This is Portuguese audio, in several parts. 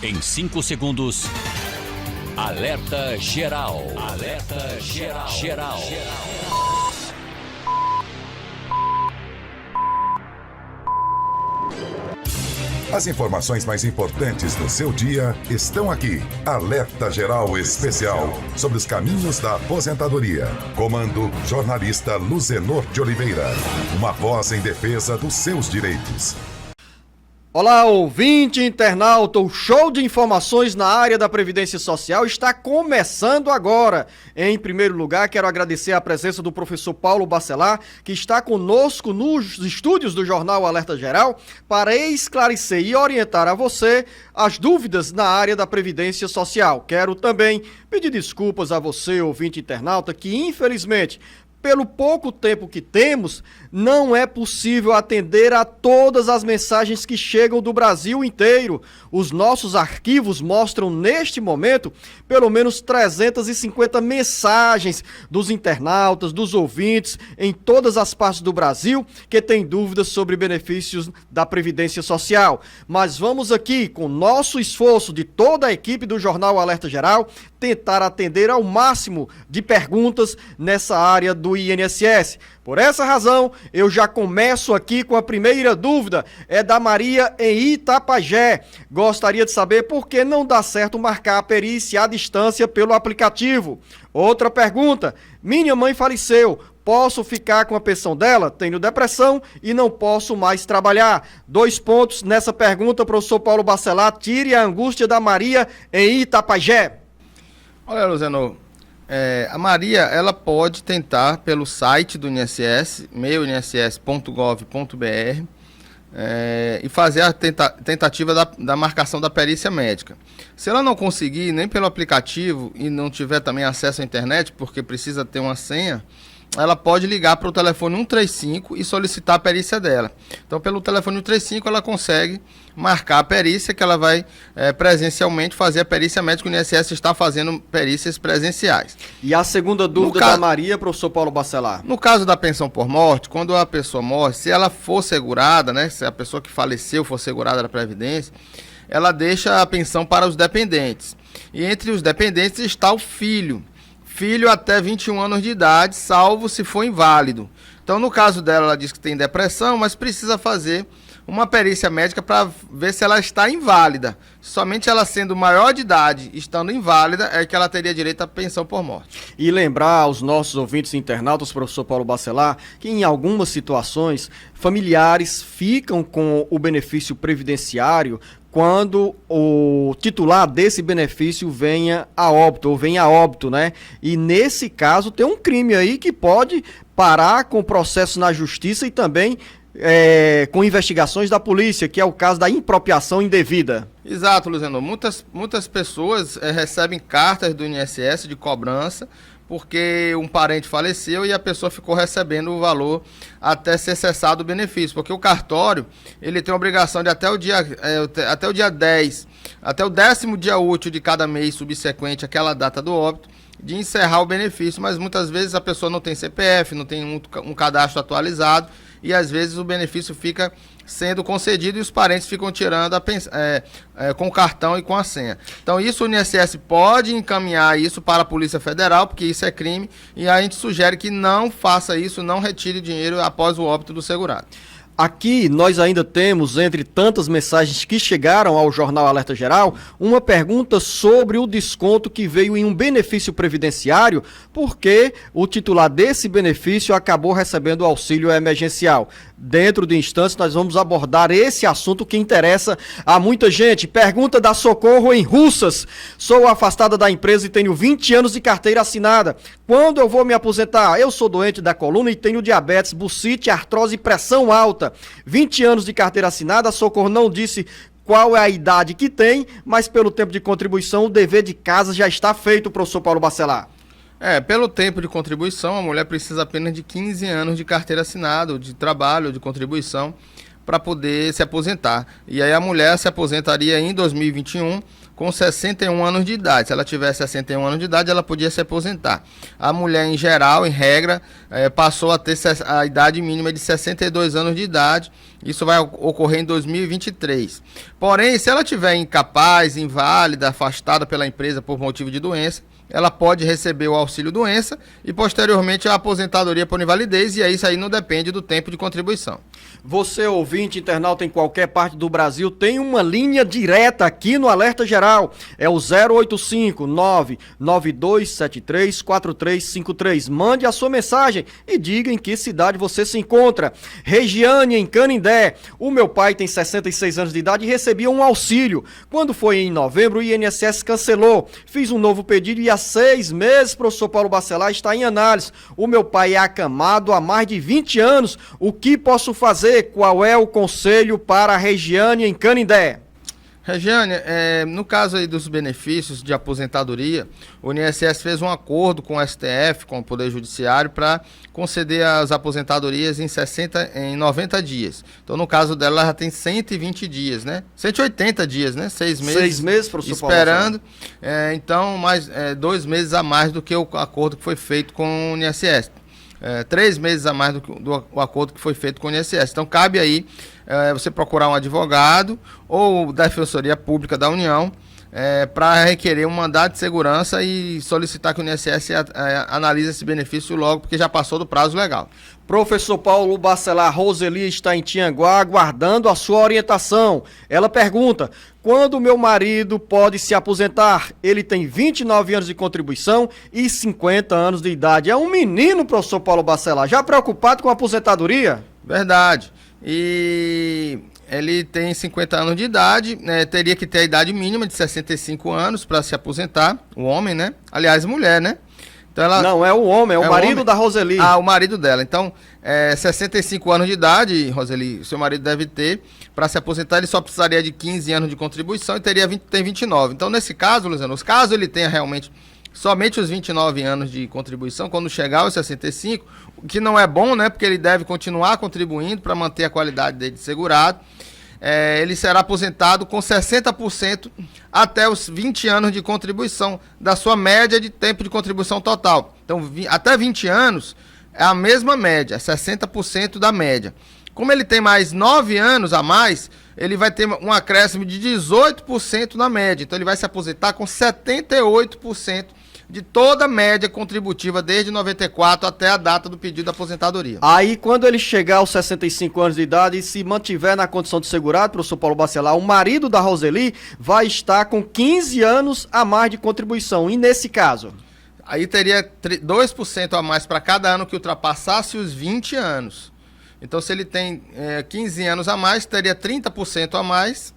Em 5 segundos, Alerta Geral. Alerta Geral. As informações mais importantes do seu dia estão aqui. Alerta Geral Especial sobre os caminhos da aposentadoria. Comando jornalista Luzenor de Oliveira. Uma voz em defesa dos seus direitos. Olá, ouvinte internauta, o show de informações na área da Previdência Social está começando agora. Em primeiro lugar, quero agradecer a presença do professor Paulo Bacelar, que está conosco nos estúdios do Jornal Alerta Geral, para esclarecer e orientar a você as dúvidas na área da Previdência Social. Quero também pedir desculpas a você, ouvinte internauta, que infelizmente, pelo pouco tempo que temos, não é possível atender a todas as mensagens que chegam do Brasil inteiro. Os nossos arquivos mostram, neste momento, pelo menos 350 mensagens dos internautas, dos ouvintes, em todas as partes do Brasil, que têm dúvidas sobre benefícios da Previdência Social. Mas vamos aqui, com nosso esforço de toda a equipe do Jornal Alerta Geral, tentar atender ao máximo de perguntas nessa área do INSS. Por essa razão, eu já começo aqui com a primeira dúvida, é da Maria em Itapajé. Gostaria de saber por que não dá certo marcar a perícia à distância pelo aplicativo. Outra pergunta, minha mãe faleceu, posso ficar com a pensão dela? Tenho depressão e não posso mais trabalhar. 2 pontos nessa pergunta, professor Paulo Bacelar, tire a angústia da Maria em Itapajé. Olha, Luzenor, a Maria, ela pode tentar pelo site do INSS, meuinss.gov.br, e fazer a tentativa da marcação da perícia médica. Se ela não conseguir nem pelo aplicativo e não tiver também acesso à internet, porque precisa ter uma senha, ela pode ligar para o telefone 135 e solicitar a perícia dela. Então, pelo telefone 135, ela consegue marcar a perícia, que ela vai presencialmente fazer a perícia médica. O INSS está fazendo perícias presenciais. E a segunda dúvida da Maria, professor Paulo Bacelar? No caso da pensão por morte, quando a pessoa morre, se ela for segurada, né, se a pessoa que faleceu for segurada da Previdência, ela deixa a pensão para os dependentes. E entre os dependentes está o filho até 21 anos de idade, salvo se for inválido. Então, no caso dela, ela diz que tem depressão, mas precisa fazer uma perícia médica para ver se ela está inválida. Somente ela sendo maior de idade, estando inválida, é que ela teria direito à pensão por morte. E lembrar aos nossos ouvintes internautas, professor Paulo Bacelar, que em algumas situações, familiares ficam com o benefício previdenciário quando o titular desse benefício venha a óbito, né? E nesse caso tem um crime aí que pode parar com processo na justiça e também com investigações da polícia, que é o caso da impropriação indevida. Exato, Luzenor. Muitas pessoas recebem cartas do INSS de cobrança porque um parente faleceu e a pessoa ficou recebendo o valor até ser cessado o benefício, porque o cartório, ele tem a obrigação de até o dia 10, até o 10º dia útil de cada mês subsequente àquela data do óbito, de encerrar o benefício, mas muitas vezes a pessoa não tem CPF, não tem um cadastro atualizado, e às vezes o benefício fica sendo concedido e os parentes ficam tirando com o cartão e com a senha. Então isso o INSS pode encaminhar isso para a Polícia Federal, porque isso é crime, e a gente sugere que não faça isso, não retire dinheiro após o óbito do segurado. Aqui nós ainda temos, entre tantas mensagens que chegaram ao Jornal Alerta Geral, uma pergunta sobre o desconto que veio em um benefício previdenciário, porque o titular desse benefício acabou recebendo o auxílio emergencial. Dentro de instantes nós vamos abordar esse assunto que interessa a muita gente. Pergunta da Socorro em Russas. Sou afastada da empresa e tenho 20 anos de carteira assinada. Quando eu vou me aposentar? Eu sou doente da coluna e tenho diabetes, bursite, artrose e pressão alta. 20 anos de carteira assinada, a Socorro não disse qual é a idade que tem, mas pelo tempo de contribuição o dever de casa já está feito, professor Paulo Bacelar. Pelo tempo de contribuição, a mulher precisa apenas de 15 anos de carteira assinada, de trabalho, de contribuição, para poder se aposentar. E aí a mulher se aposentaria em 2021 com 61 anos de idade. Se ela tivesse 61 anos de idade, ela podia se aposentar. A mulher, em geral, em regra, passou a ter a idade mínima de 62 anos de idade. Isso vai ocorrer em 2023. Porém, se ela tiver incapaz, inválida, afastada pela empresa por motivo de doença, ela pode receber o auxílio-doença e, posteriormente, a aposentadoria por invalidez, e aí isso aí não depende do tempo de contribuição. Você, ouvinte, internauta em qualquer parte do Brasil, tem uma linha direta aqui no Alerta Geral. É o 085-99273-4353. Mande a sua mensagem e diga em que cidade você se encontra. Regiane, em Canindé. O meu pai tem 66 anos de idade e recebia um auxílio. Quando foi em novembro, o INSS cancelou. Fiz um novo pedido e há 6 meses, professor Paulo Bacelar, está em análise. O meu pai é acamado há mais de 20 anos. O que posso fazer? Qual é o conselho para a Regiane em Canindé? Regiane, no caso aí dos benefícios de aposentadoria, o INSS fez um acordo com o STF, com o Poder Judiciário, para conceder as aposentadorias em 90 dias. Então, no caso dela, ela já tem 120 dias, né? 180 dias, né? 6 meses. 6 meses, professor esperando. Então, mais 2 meses a mais do que o acordo que foi feito com o INSS. 3 meses a mais do acordo que foi feito com o INSS. Então, cabe aí você procurar um advogado ou Defensoria Pública da União para requerer um mandado de segurança e solicitar que o INSS analise esse benefício logo, porque já passou do prazo legal. Professor Paulo Bacelar, Roseli está em Tianguá aguardando a sua orientação. Ela pergunta: quando meu marido pode se aposentar? Ele tem 29 anos de contribuição e 50 anos de idade. É um menino, professor Paulo Bacelar, já preocupado com a aposentadoria? Verdade. E ele tem 50 anos de idade, teria que ter a idade mínima de 65 anos para se aposentar, o homem, né? Aliás, mulher, né? Então ela... Não, é o homem, é o marido da Roseli. Ah, o marido dela. Então, 65 anos de idade, Roseli, seu marido deve ter. Para se aposentar, ele só precisaria de 15 anos de contribuição e tem 29. Então, nesse caso, Luciano, caso ele tenha realmente somente os 29 anos de contribuição, quando chegar aos 65, o que não é bom, né? Porque ele deve continuar contribuindo para manter a qualidade dele de segurado. Ele será aposentado com 60% até os 20 anos de contribuição da sua média de tempo de contribuição total. Então, até 20 anos é a mesma média, 60% da média. Como ele tem mais 9 anos a mais, ele vai ter um acréscimo de 18% na média. Então, ele vai se aposentar com 78% de toda a média contributiva desde 94 até a data do pedido de aposentadoria. Aí, quando ele chegar aos 65 anos de idade e se mantiver na condição de segurado, professor Paulo Bacelar, o marido da Roseli vai estar com 15 anos a mais de contribuição. E nesse caso? Aí teria 2% a mais para cada ano que ultrapassasse os 20 anos. Então, se ele tem 15 anos a mais, teria 30% a mais,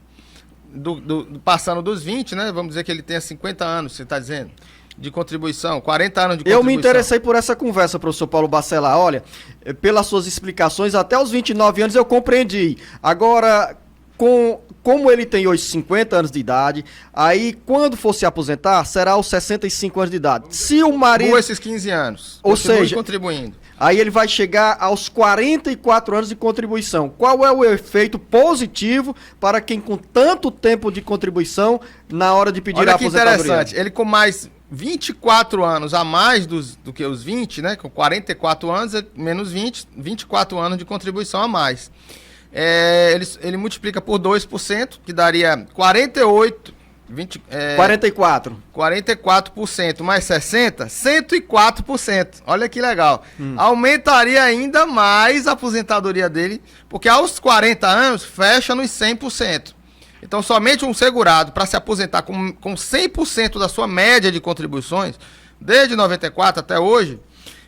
passando dos 20, né? Vamos dizer que ele tenha 50 anos, você está dizendo, de contribuição, 40 anos de contribuição. Eu me interessei por essa conversa, professor Paulo Bacelar. Olha, pelas suas explicações, até os 29 anos eu compreendi. Agora, como ele tem hoje 50 anos de idade, aí quando for se aposentar, será aos 65 anos de idade. Se o marido... Com esses 15 anos, ou seja, contribuindo. Aí ele vai chegar aos 44 anos de contribuição. Qual é o efeito positivo para quem com tanto tempo de contribuição na hora de pedir a aposentadoria? Olha que interessante, ele com mais 24 anos a mais do que os 20, né? Com 44 anos, menos 20, 24 anos de contribuição a mais. Ele multiplica por 2%, que daria 44% mais 60%, 104%. Olha que legal. Aumentaria ainda mais a aposentadoria dele, porque aos 40 anos fecha nos 100%. Então, somente um segurado, para se aposentar com 100% da sua média de contribuições, desde 94 até hoje,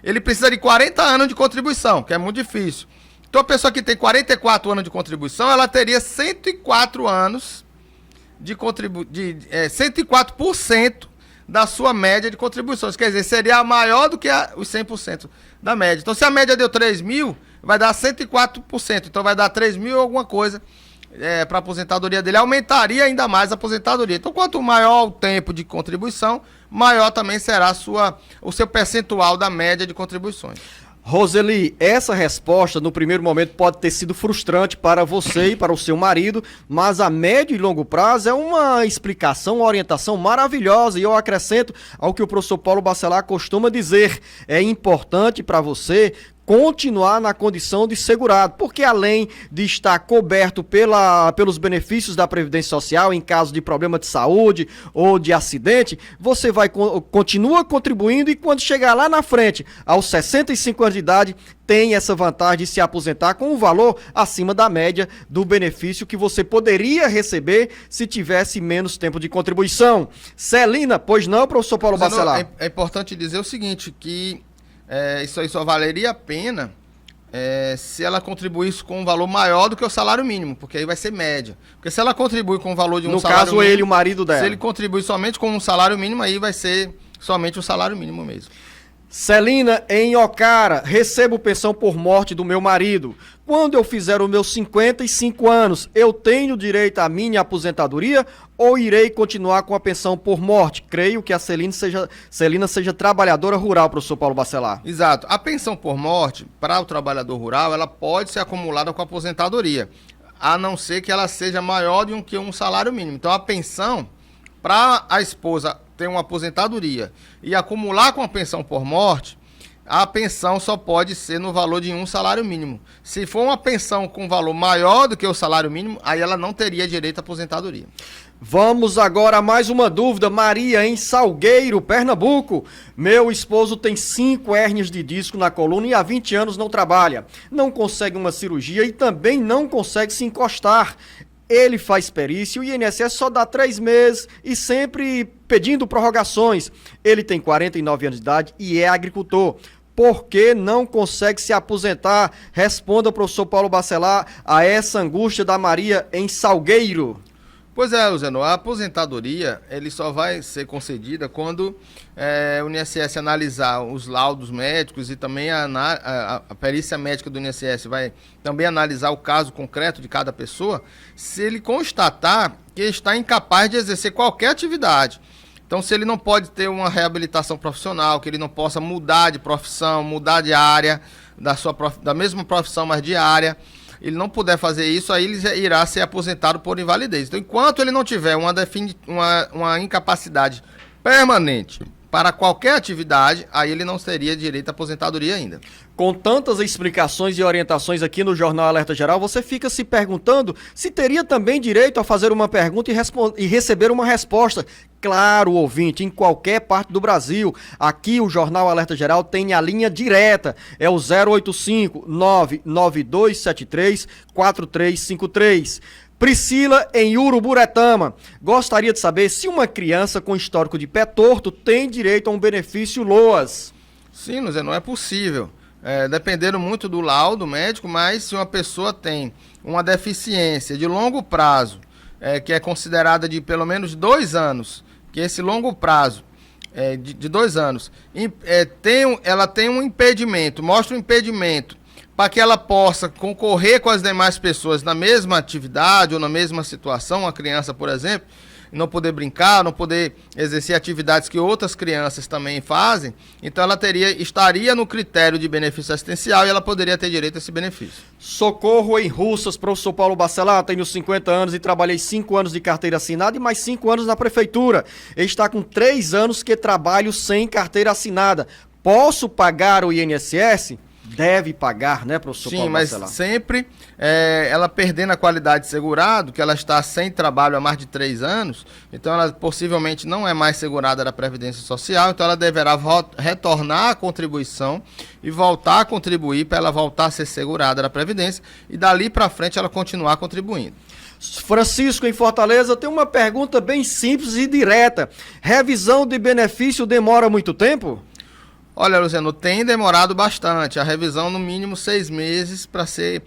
ele precisa de 40 anos de contribuição, que é muito difícil. Então, a pessoa que tem 44 anos de contribuição, ela teria 104 anos de 104% da sua média de contribuições. Quer dizer, seria maior do que os 100% da média. Então, se a média deu 3 mil, vai dar 104%. Então, vai dar 3 mil alguma coisa para a aposentadoria dele. Aumentaria ainda mais a aposentadoria. Então, quanto maior o tempo de contribuição, maior também será o seu percentual da média de contribuições. Roseli, essa resposta no primeiro momento pode ter sido frustrante para você e para o seu marido, mas a médio e longo prazo é uma explicação, uma orientação maravilhosa, e eu acrescento ao que o professor Paulo Bacelar costuma dizer: é importante para você continuar na condição de segurado, porque além de estar coberto pelos benefícios da Previdência Social em caso de problema de saúde ou de acidente, você continua contribuindo, e quando chegar lá na frente, aos 65 anos de idade, tem essa vantagem de se aposentar com um valor acima da média do benefício que você poderia receber se tivesse menos tempo de contribuição. Celina, pois não, professor Paulo Bacelar? É importante dizer o seguinte, que isso aí só valeria a pena se ela contribuísse com um valor maior do que o salário mínimo, porque aí vai ser média. Porque se ela contribui com o valor de um salário mínimo... No caso, ele, o marido dela. Se ele contribui somente com um salário mínimo, aí vai ser somente o salário mínimo mesmo. Celina, em Ocara, recebo pensão por morte do meu marido. Quando eu fizer os meus 55 anos, eu tenho direito à minha aposentadoria ou irei continuar com a pensão por morte? Creio que a Celina seja trabalhadora rural, professor Paulo Bacelar. Exato. A pensão por morte, para o trabalhador rural, ela pode ser acumulada com a aposentadoria, a não ser que ela seja maior do que um salário mínimo. Então, a pensão, para a esposa ter uma aposentadoria e acumular com a pensão por morte, a pensão só pode ser no valor de um salário mínimo. Se for uma pensão com valor maior do que o salário mínimo, aí ela não teria direito à aposentadoria. Vamos agora a mais uma dúvida. Maria, em Salgueiro, Pernambuco. Meu esposo tem 5 hérnias de disco na coluna e há 20 anos não trabalha. Não consegue uma cirurgia e também não consegue se encostar. Ele faz perícia, o INSS só dá 3 meses e sempre pedindo prorrogações. Ele tem 49 anos de idade e é agricultor. Por que não consegue se aposentar? Responda, professor Paulo Bacelar, a essa angústia da Maria em Salgueiro. Pois é, Luzeno, a aposentadoria ele só vai ser concedida quando o INSS analisar os laudos médicos e também a perícia médica do INSS vai também analisar o caso concreto de cada pessoa, se ele constatar que está incapaz de exercer qualquer atividade. Então, se ele não pode ter uma reabilitação profissional, que ele não possa mudar de profissão, mudar de área, da mesma profissão, mas de área, ele não puder fazer isso, aí ele irá ser aposentado por invalidez. Então, enquanto ele não tiver uma incapacidade permanente para qualquer atividade, aí ele não teria direito à aposentadoria ainda. Com tantas explicações e orientações aqui no Jornal Alerta Geral, você fica se perguntando se teria também direito a fazer uma pergunta e receber uma resposta. Claro, ouvinte, em qualquer parte do Brasil. Aqui o Jornal Alerta Geral tem a linha direta, é o 085-99273-4353. Priscila, em Uruburetama, gostaria de saber se uma criança com histórico de pé torto tem direito a um benefício LOAS. Sim, Luzé, não é possível. Dependendo muito do laudo médico, mas se uma pessoa tem uma deficiência de longo prazo, que é considerada de pelo menos 2 anos, que esse longo prazo de 2 anos, ela tem um impedimento, mostra um impedimento para que ela possa concorrer com as demais pessoas na mesma atividade ou na mesma situação, uma criança, por exemplo, não poder brincar, não poder exercer atividades que outras crianças também fazem, então ela estaria no critério de benefício assistencial e ela poderia ter direito a esse benefício. Socorro em Russas, professor Paulo Bacelar, tenho 50 anos e trabalhei 5 anos de carteira assinada e mais 5 anos na prefeitura. Está com 3 anos que trabalho sem carteira assinada. Posso pagar o INSS? Deve pagar, né, professor Paulo Bacelar? Sim, mas sempre ela perdendo a qualidade de segurado, que ela está sem trabalho há mais de 3 anos, então ela possivelmente não é mais segurada da Previdência Social, então ela deverá retornar a contribuição e voltar a contribuir para ela voltar a ser segurada da Previdência e dali para frente ela continuar contribuindo. Francisco, em Fortaleza, tem uma pergunta bem simples e direta. Revisão de benefício demora muito tempo? Olha, Luciano, tem demorado bastante. A revisão, no mínimo 6 meses para ser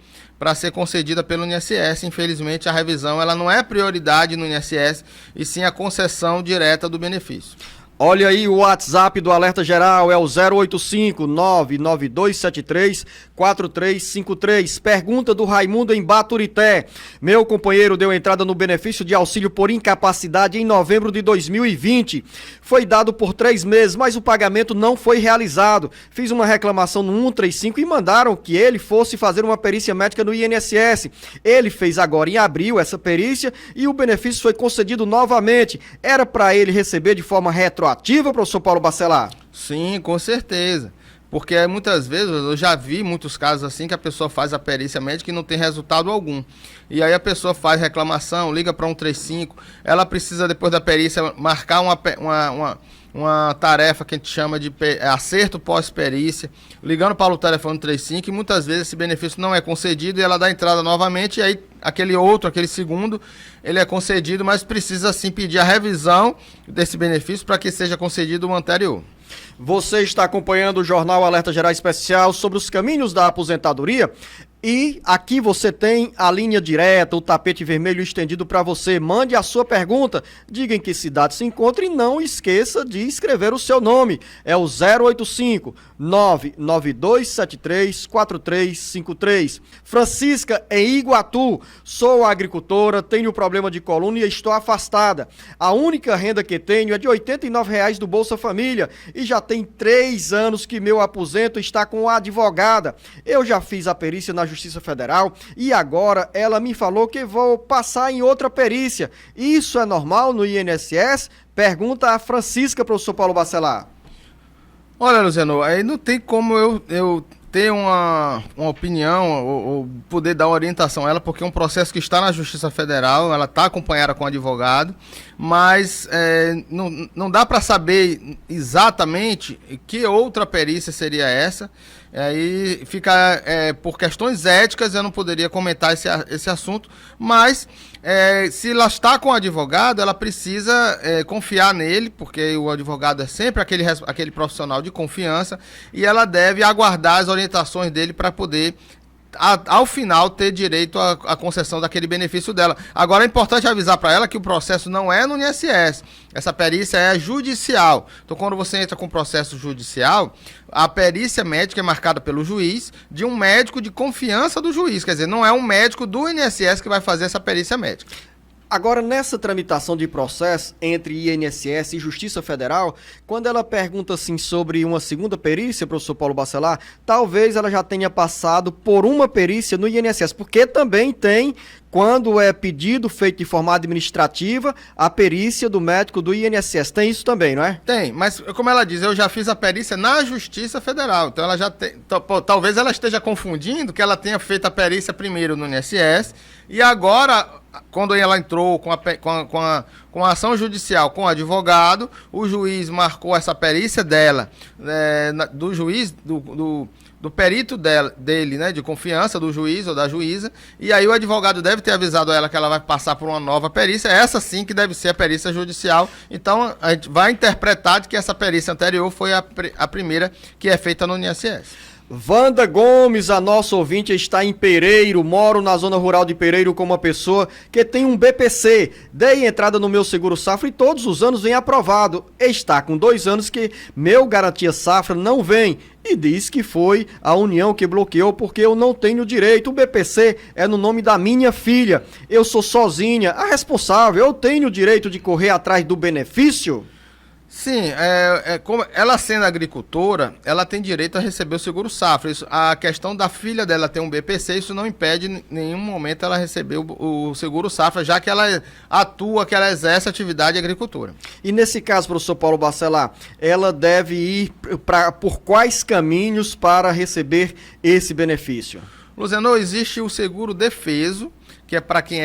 concedida pelo INSS. Infelizmente, a revisão ela não é prioridade no INSS, e sim a concessão direta do benefício. Olha aí, o WhatsApp do Alerta Geral é o 085-99273-4353. Pergunta do Raimundo em Baturité. Meu companheiro deu entrada no benefício de auxílio por incapacidade em novembro de 2020. Foi dado por 3 meses, mas o pagamento não foi realizado. Fiz uma reclamação no 135 e mandaram que ele fosse fazer uma perícia médica no INSS. Ele fez agora em abril essa perícia e o benefício foi concedido novamente. Era para ele receber de forma retroativa, professor Paulo Bacelar? Sim, com certeza. Porque muitas vezes, eu já vi muitos casos assim, que a pessoa faz a perícia médica e não tem resultado algum. E aí a pessoa faz reclamação, liga para 135, ela precisa depois da perícia marcar uma tarefa que a gente chama de acerto pós-perícia, ligando para o telefone 135, e muitas vezes esse benefício não é concedido e ela dá entrada novamente, e aí aquele segundo, ele é concedido, mas precisa sim pedir a revisão desse benefício para que seja concedido o anterior. Você está acompanhando o Jornal Alerta Geral Especial sobre os caminhos da aposentadoria. E aqui você tem a linha direta, o tapete vermelho estendido para você. Mande a sua pergunta, diga em que cidade se encontra e não esqueça de escrever o seu nome. É o 085-99273-4353. Francisca, em Iguatu. Sou agricultora, tenho problema de coluna e estou afastada. A única renda que tenho é de R$ 89,00 do Bolsa Família e já tem 3 anos que meu aposento está com a advogada. Eu já fiz a perícia na Justiça Federal e agora ela me falou que vou passar em outra perícia. Isso é normal no INSS? Pergunta a Francisca, professor Paulo Bacelar. Olha, Luciano, aí não tem como eu ter uma opinião ou poder dar uma orientação a ela, porque é um processo que está na Justiça Federal, ela está acompanhada com o advogado, mas não dá para saber exatamente que outra perícia seria essa. Aí fica, por questões éticas, eu não poderia comentar esse assunto, mas se ela está com o advogado, ela precisa confiar nele, porque o advogado é sempre aquele profissional de confiança, e ela deve aguardar as orientações dele para poder, ao final, ter direito à concessão daquele benefício dela. Agora é importante avisar para ela que o processo não é no INSS, essa perícia é judicial. Então, quando você entra com processo judicial, a perícia médica é marcada pelo juiz, de um médico de confiança do juiz, quer dizer, não é um médico do INSS que vai fazer essa perícia médica. Agora, nessa tramitação de processo entre INSS e Justiça Federal, quando ela pergunta assim sobre uma segunda perícia, professor Paulo Bacelar, talvez ela já tenha passado por uma perícia no INSS, porque também tem, quando é pedido feito de forma administrativa, a perícia do médico do INSS. Tem isso também, não é? Tem, mas como ela diz, eu já fiz a perícia na Justiça Federal, então ela já tem, talvez ela esteja confundindo que ela tenha feito a perícia primeiro no INSS e agora, quando ela entrou com a ação judicial com o advogado, o juiz marcou essa perícia dela, do juiz, do perito dele, né, de confiança do juiz ou da juíza, e aí o advogado deve ter avisado a ela que ela vai passar por uma nova perícia, essa sim que deve ser a perícia judicial, então a gente vai interpretar de que essa perícia anterior foi a primeira que é feita no INSS. Wanda Gomes, a nossa ouvinte, está em Pereiro, moro na zona rural de Pereiro com uma pessoa que tem um BPC, dei entrada no meu seguro safra e todos os anos vem aprovado, está com 2 anos que meu garantia safra não vem e diz que foi a União que bloqueou porque eu não tenho direito, o BPC é no nome da minha filha, eu sou sozinha, a responsável, eu tenho direito de correr atrás do benefício? Sim, como ela sendo agricultora, ela tem direito a receber o seguro safra. A questão da filha dela ter um BPC, isso não impede em nenhum momento ela receber o seguro safra, já que ela atua, que ela exerce atividade agricultora. E nesse caso, professor Paulo Bacelar, ela deve ir por quais caminhos para receber esse benefício? Luciano, existe o seguro defeso, que é para quem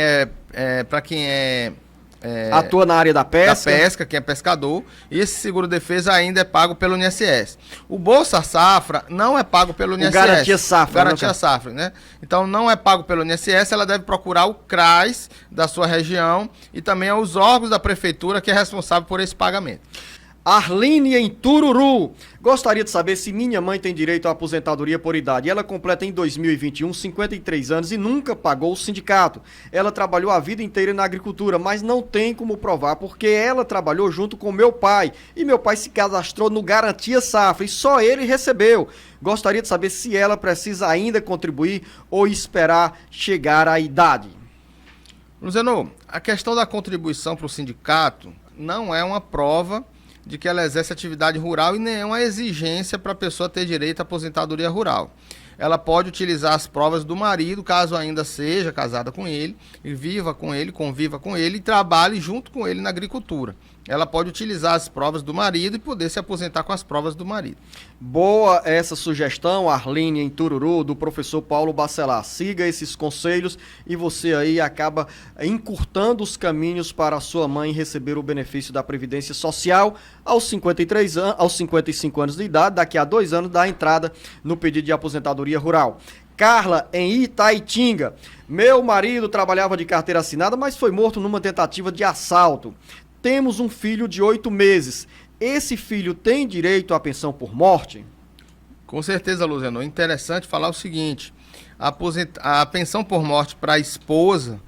atua na área da pesca. Quem é pescador, e esse seguro-defesa ainda é pago pelo INSS. O Bolsa Safra não é pago pelo INSS. Garantia Safra. Garantia Safra, né? Então não é pago pelo INSS, ela deve procurar o CRAS da sua região e também os órgãos da prefeitura que é responsável por esse pagamento. Arline em Tururu. Gostaria de saber se minha mãe tem direito à aposentadoria por idade. Ela completa em 2021 53 anos e nunca pagou o sindicato. Ela trabalhou a vida inteira na agricultura, mas não tem como provar porque ela trabalhou junto com meu pai. E meu pai se cadastrou no Garantia Safra e só ele recebeu. Gostaria de saber se ela precisa ainda contribuir ou esperar chegar à idade. Luciano, a questão da contribuição para o sindicato não é uma prova de que ela exerce atividade rural e nem é uma exigência para a pessoa ter direito à aposentadoria rural. Ela pode utilizar as provas do marido, caso ainda seja casada com ele, e viva com ele, conviva com ele e trabalhe junto com ele na agricultura. Ela pode utilizar as provas do marido e poder se aposentar com as provas do marido. Boa essa sugestão, Arline em Tururu, do professor Paulo Bacelar. Siga esses conselhos e você aí acaba encurtando os caminhos para a sua mãe receber o benefício da Previdência Social aos 55 anos de idade. Daqui a 2 anos dá a entrada no pedido de aposentadoria rural. Carla, em Itaitinga. Meu marido trabalhava de carteira assinada, mas foi morto numa tentativa de assalto. Temos um filho de 8 meses. Esse filho tem direito à pensão por morte? Com certeza, Luciano. É interessante falar o seguinte: a pensão por morte para a esposa,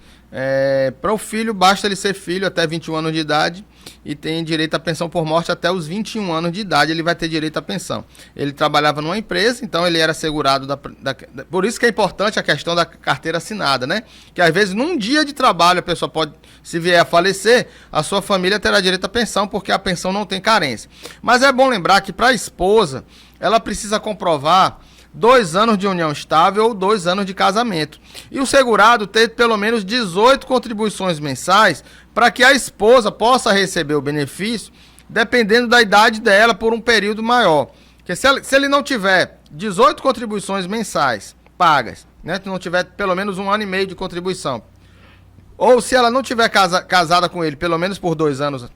para o filho, basta ele ser filho até 21 anos de idade e tem direito à pensão por morte até os 21 anos de idade, ele vai ter direito à pensão. Ele trabalhava numa empresa, então ele era segurado por isso que é importante a questão da carteira assinada, né? Que às vezes num dia de trabalho a pessoa pode, se vier a falecer, a sua família terá direito à pensão, porque a pensão não tem carência. Mas é bom lembrar que para a esposa, ela precisa comprovar 2 anos de união estável ou 2 anos de casamento. E o segurado ter pelo menos 18 contribuições mensais para que a esposa possa receber o benefício, dependendo da idade dela, por um período maior. Porque se ele não tiver 18 contribuições mensais pagas, né, se não tiver pelo menos 1 ano e meio de contribuição, ou se ela não tiver casada com ele pelo menos por 2 anos,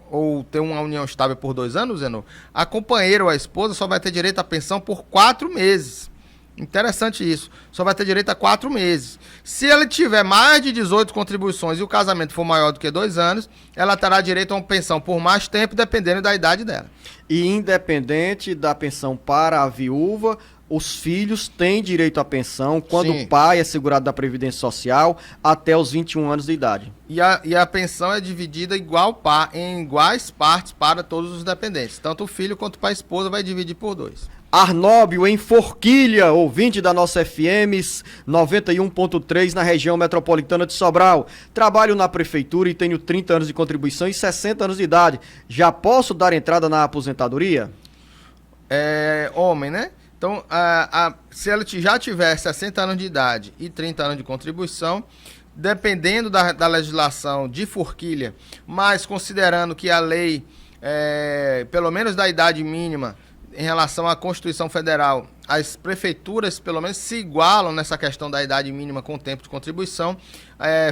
ou ter uma união estável por 2 anos, Zeno, a companheira ou a esposa só vai ter direito à pensão por 4 meses. Interessante isso. Só vai ter direito a 4 meses. Se ela tiver mais de 18 contribuições e o casamento for maior do que 2 anos, ela terá direito a uma pensão por mais tempo, dependendo da idade dela. E independente da pensão para a viúva, os filhos têm direito à pensão quando Sim. o pai é segurado da Previdência Social até os 21 anos de idade. E a pensão é dividida em iguais partes para todos os dependentes. Tanto o filho quanto para a esposa vai dividir por 2. Arnóbio, em Forquilha, ouvinte da nossa FM 91.3 na região metropolitana de Sobral. Trabalho na prefeitura e tenho 30 anos de contribuição e 60 anos de idade. Já posso dar entrada na aposentadoria? É homem, né? Então, se ela já tiver 60 anos de idade e 30 anos de contribuição, dependendo da legislação de Forquilha, mas considerando que a lei, pelo menos da idade mínima, em relação à Constituição Federal, as prefeituras pelo menos se igualam nessa questão da idade mínima com o tempo de contribuição.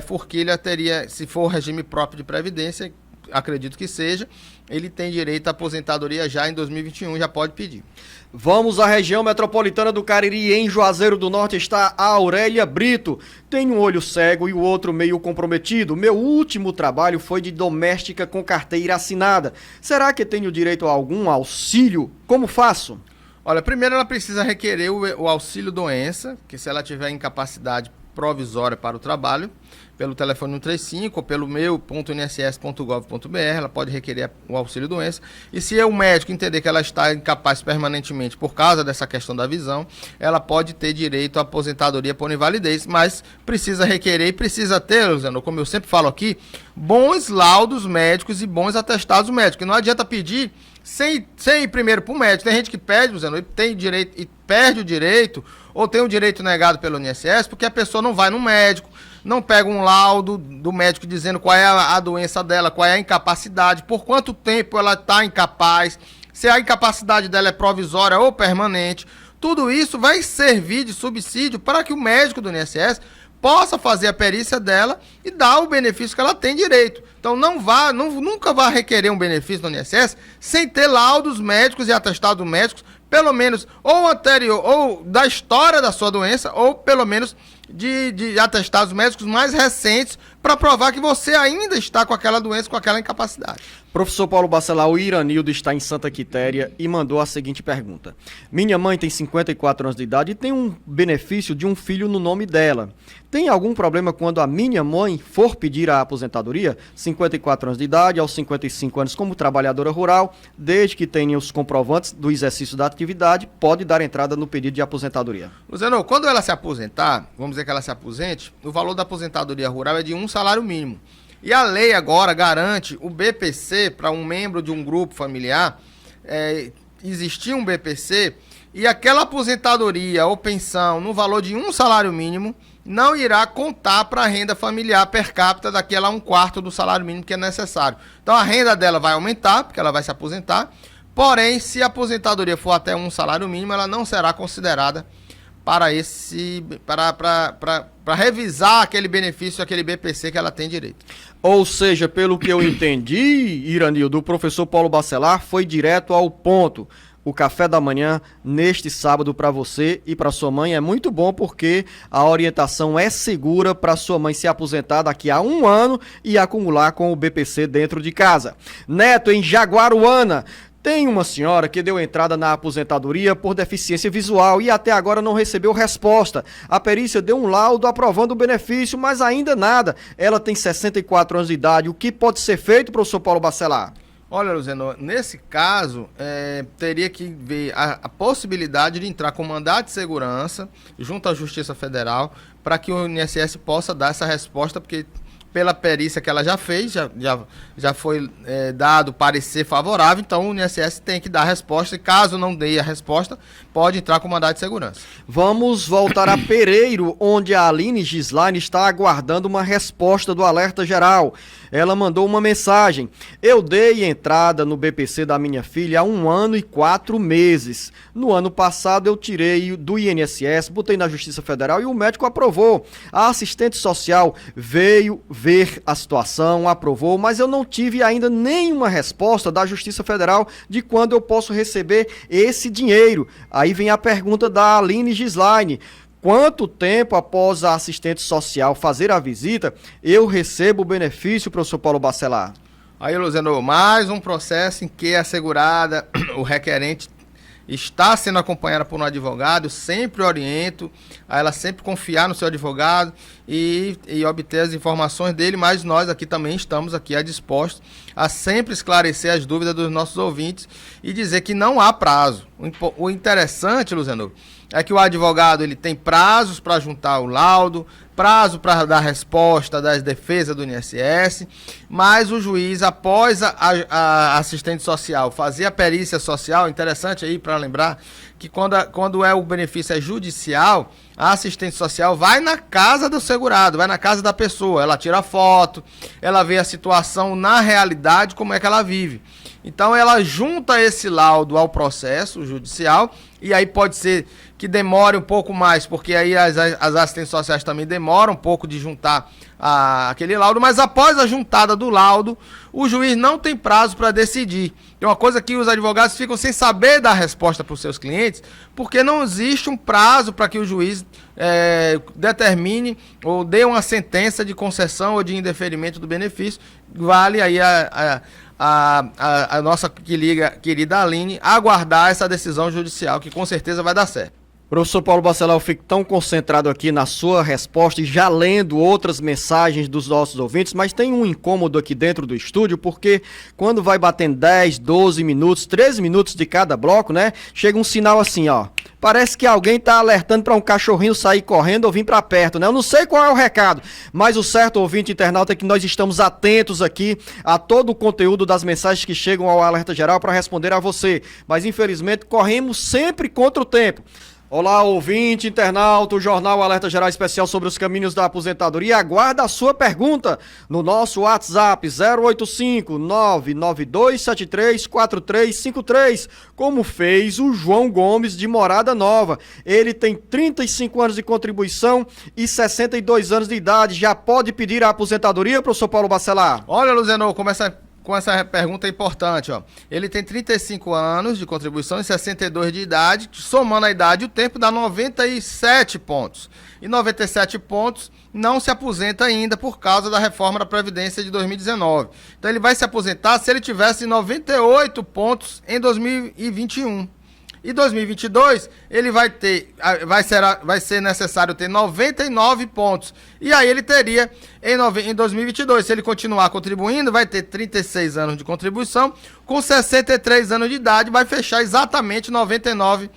Forquilha teria, se for regime próprio de previdência, acredito que seja, ele tem direito à aposentadoria já em 2021, já pode pedir. Vamos à região metropolitana do Cariri. Em Juazeiro do Norte está a Aurélia Brito. Tem um olho cego e o outro meio comprometido. Meu último trabalho foi de doméstica com carteira assinada. Será que tenho direito a algum auxílio? Como faço? Olha, primeiro ela precisa requerer o auxílio doença, que se ela tiver incapacidade provisória para o trabalho, pelo telefone 135 ou pelo meu.inss.gov.br, ela pode requerer o auxílio doença. E se o médico entender que ela está incapaz permanentemente por causa dessa questão da visão, ela pode ter direito à aposentadoria por invalidez, mas precisa requerer e precisa ter, Luciano, como eu sempre falo aqui, bons laudos médicos e bons atestados médicos. Não adianta pedir sem ir primeiro para o médico. Tem gente que pede, Luciano, e tem direito e perde o direito, ou tem o direito negado pelo INSS, porque a pessoa não vai no médico, não pega um laudo do médico dizendo qual é a doença dela, qual é a incapacidade, por quanto tempo ela está incapaz, se a incapacidade dela é provisória ou permanente. Tudo isso vai servir de subsídio para que o médico do INSS possa fazer a perícia dela e dar o benefício que ela tem direito. Então nunca vá requerer um benefício do INSS sem ter laudos médicos e atestados médicos, pelo menos ou anterior, ou da história da sua doença, ou pelo menos de atestados médicos mais recentes, para provar que você ainda está com aquela doença, com aquela incapacidade. Professor Paulo Bacelar, o Iranildo está em Santa Quitéria e mandou a seguinte pergunta. Minha mãe tem 54 anos de idade e tem um benefício de um filho no nome dela. Tem algum problema quando a minha mãe for pedir a aposentadoria? 54 anos de idade, aos 55 anos como trabalhadora rural, desde que tenha os comprovantes do exercício da atividade, pode dar entrada no pedido de aposentadoria. Luciano, quando ela se aposentar, vamos dizer que ela se aposente, o valor da aposentadoria rural é de um salário mínimo. E a lei agora garante o BPC para um membro de um grupo familiar, existir um BPC, e aquela aposentadoria ou pensão no valor de um salário mínimo não irá contar para a renda familiar per capita daquela 1/4 do salário mínimo que é necessário. Então a renda dela vai aumentar, porque ela vai se aposentar, porém, se a aposentadoria for até um salário mínimo, ela não será considerada para revisar aquele benefício, aquele BPC que ela tem direito. Ou seja, pelo que eu entendi, Iranildo, o professor Paulo Bacelar foi direto ao ponto. O café da manhã, neste sábado, para você e para sua mãe é muito bom porque a orientação é segura para sua mãe se aposentar daqui a 1 ano e acumular com o BPC dentro de casa. Neto, em Jaguaruana, tem uma senhora que deu entrada na aposentadoria por deficiência visual e até agora não recebeu resposta. A perícia deu um laudo aprovando o benefício, mas ainda nada. Ela tem 64 anos de idade. O que pode ser feito, professor Paulo Bacelar? Olha, Luciano, nesse caso, teria que ver a possibilidade de entrar com mandado de segurança junto à Justiça Federal para que o INSS possa dar essa resposta, porque pela perícia que ela já fez, já foi dado parecer favorável, então o INSS tem que dar a resposta e caso não dê a resposta, pode entrar com mandado de segurança. Vamos voltar a Pereiro, onde a Aline Gislaine está aguardando uma resposta do Alerta Geral. Ela mandou uma mensagem. Eu dei entrada no BPC da minha filha há 1 ano e 4 meses. No ano passado eu tirei do INSS, botei na Justiça Federal e o médico aprovou. A assistente social veio ver a situação, aprovou, mas eu não tive ainda nenhuma resposta da Justiça Federal de quando eu posso receber esse dinheiro. Aí vem a pergunta da Aline Gislaine. Quanto tempo após a assistente social fazer a visita, eu recebo o benefício, professor Paulo Bacelar? Aí, Luciano, mais um processo em que a segurada, o requerente, está sendo acompanhada por um advogado. Eu sempre oriento a ela sempre confiar no seu advogado e obter as informações dele, mas nós aqui também estamos aqui dispostos a sempre esclarecer as dúvidas dos nossos ouvintes e dizer que não há prazo. O interessante, Luciano, é que o advogado ele tem prazos para juntar o laudo, prazo para dar resposta das defesas do INSS, mas o juiz, após a assistente social fazer a perícia social, interessante aí para lembrar que quando o benefício é judicial, a assistente social vai na casa do segurado, vai na casa da pessoa, ela tira foto, ela vê a situação na realidade, como é que ela vive. Então ela junta esse laudo ao processo judicial e aí pode ser que demore um pouco mais, porque aí as assistentes sociais também demoram um pouco de juntar aquele laudo, mas após a juntada do laudo, o juiz não tem prazo para decidir. É uma coisa que os advogados ficam sem saber dar resposta para os seus clientes, porque não existe um prazo para que o juiz determine ou dê uma sentença de concessão ou de indeferimento do benefício. Vale aí a nossa querida Aline aguardar essa decisão judicial, que com certeza vai dar certo. Professor Paulo Bacelar, eu fico tão concentrado aqui na sua resposta e já lendo outras mensagens dos nossos ouvintes, mas tem um incômodo aqui dentro do estúdio, porque quando vai batendo 10, 12 minutos, 13 minutos de cada bloco, né? Chega um sinal assim, ó. Parece que alguém tá alertando para um cachorrinho sair correndo ou vir para perto, né? Eu não sei qual é o recado, mas o certo, ouvinte internauta, é que nós estamos atentos aqui a todo o conteúdo das mensagens que chegam ao Alerta Geral para responder a você. Mas, infelizmente, corremos sempre contra o tempo. Olá, ouvinte, internauta, o Jornal Alerta Geral Especial sobre os caminhos da aposentadoria aguarda a sua pergunta no nosso WhatsApp 085-992734353, como fez o João Gomes de Morada Nova. Ele tem 35 anos de contribuição e 62 anos de idade. Já pode pedir a aposentadoria, professor Paulo Bacelar? Olha, Luziano, começa com essa pergunta importante, ó. Ele tem 35 anos de contribuição e 62 de idade, somando a idade e o tempo dá 97 pontos. E 97 pontos não se aposenta ainda por causa da reforma da Previdência de 2019. Então ele vai se aposentar se ele tivesse 98 pontos em 2021. Em 2022, ele vai ser necessário ter 99 pontos. E aí ele teria, em 2022, se ele continuar contribuindo, vai ter 36 anos de contribuição, com 63 anos de idade, vai fechar exatamente 99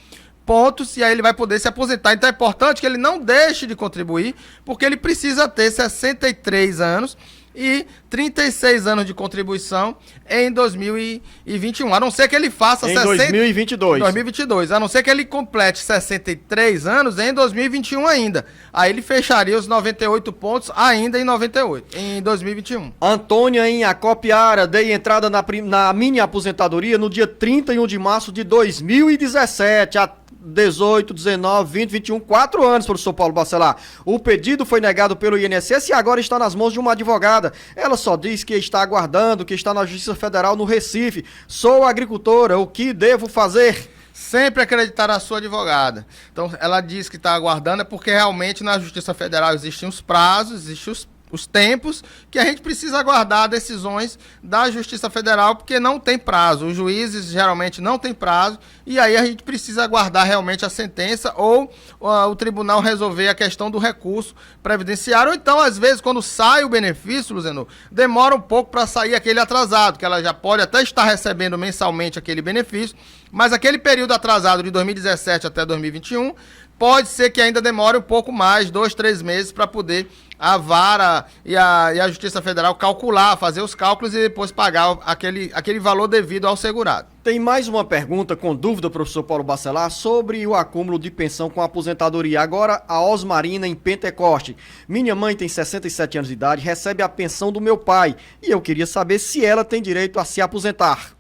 pontos, e aí ele vai poder se aposentar. Então é importante que ele não deixe de contribuir, porque ele precisa ter 63 anos e 36 anos de contribuição em 2021, a não ser que ele faça... Em 2022, a não ser que ele complete 63 anos em 2021 ainda. Aí ele fecharia os 98 pontos ainda em 2021. Antônia em Acopiara, dei entrada na minha aposentadoria no dia 31 de março de 2017, 18, 19, 20, 21, 4 anos, professor Paulo Bacelar. O pedido foi negado pelo INSS e agora está nas mãos de uma advogada. Ela só diz que está aguardando, que está na Justiça Federal no Recife. Sou agricultora, o que devo fazer? Sempre acreditar na sua advogada. Então, ela diz que está aguardando, é porque realmente na Justiça Federal existem os prazos, existem os tempos que a gente precisa aguardar decisões da Justiça Federal, porque não tem prazo. Os juízes geralmente não têm prazo, e aí a gente precisa aguardar realmente a sentença ou o tribunal resolver a questão do recurso previdenciário. Ou então, às vezes, quando sai o benefício, Luzenor, demora um pouco para sair aquele atrasado, que ela já pode até estar recebendo mensalmente aquele benefício, mas aquele período atrasado de 2017 até 2021 pode ser que ainda demore um pouco mais, 2, 3 meses, para poder a vara e a Justiça Federal calcular, fazer os cálculos e depois pagar aquele valor devido ao segurado. Tem mais uma pergunta com dúvida, professor Paulo Bacelar, sobre o acúmulo de pensão com aposentadoria. Agora, a Osmarina em Pentecoste. Minha mãe tem 67 anos de idade, recebe a pensão do meu pai e eu queria saber se ela tem direito a se aposentar.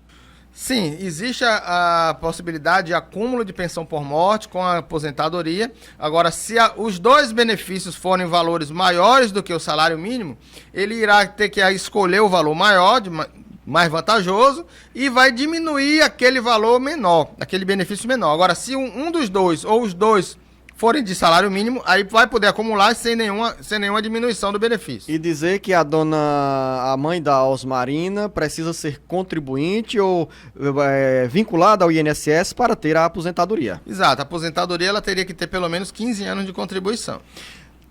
Sim, existe a possibilidade de acúmulo de pensão por morte com a aposentadoria. Agora, se os dois benefícios forem valores maiores do que o salário mínimo, ele irá ter que escolher o valor maior, mais vantajoso, e vai diminuir aquele valor menor, aquele benefício menor. Agora, se um dos dois ou os dois forem de salário mínimo, aí vai poder acumular sem nenhuma diminuição do benefício. E dizer que a mãe da Osmarina precisa ser contribuinte ou vinculada ao INSS para ter a aposentadoria. Exato, a aposentadoria ela teria que ter pelo menos 15 anos de contribuição.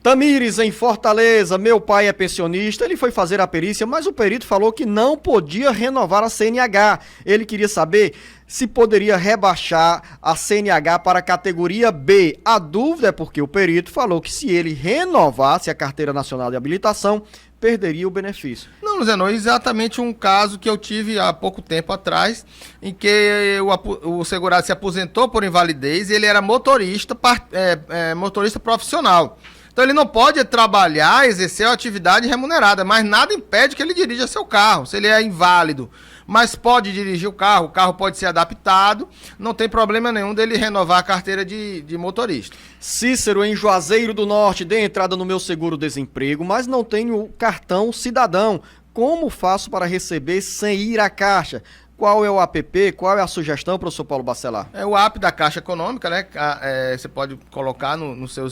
Tamires, em Fortaleza, meu pai é pensionista, ele foi fazer a perícia, mas o perito falou que não podia renovar a CNH. Ele queria saber se poderia rebaixar a CNH para a categoria B. A dúvida é porque o perito falou que se ele renovasse a Carteira Nacional de Habilitação, perderia o benefício. Não, Luzenor, exatamente um caso que eu tive há pouco tempo atrás, em que o segurado se aposentou por invalidez e ele era motorista profissional. Então ele não pode trabalhar, exercer a atividade remunerada, mas nada impede que ele dirija seu carro, se ele é inválido. Mas pode dirigir o carro pode ser adaptado, não tem problema nenhum dele renovar a carteira de motorista. Cícero, em Juazeiro do Norte, dei entrada no meu seguro-desemprego, mas não tenho cartão cidadão. Como faço para receber sem ir à Caixa? Qual é o app? Qual é a sugestão, professor Paulo Bacelar? É o app da Caixa Econômica, né? Você pode colocar no seu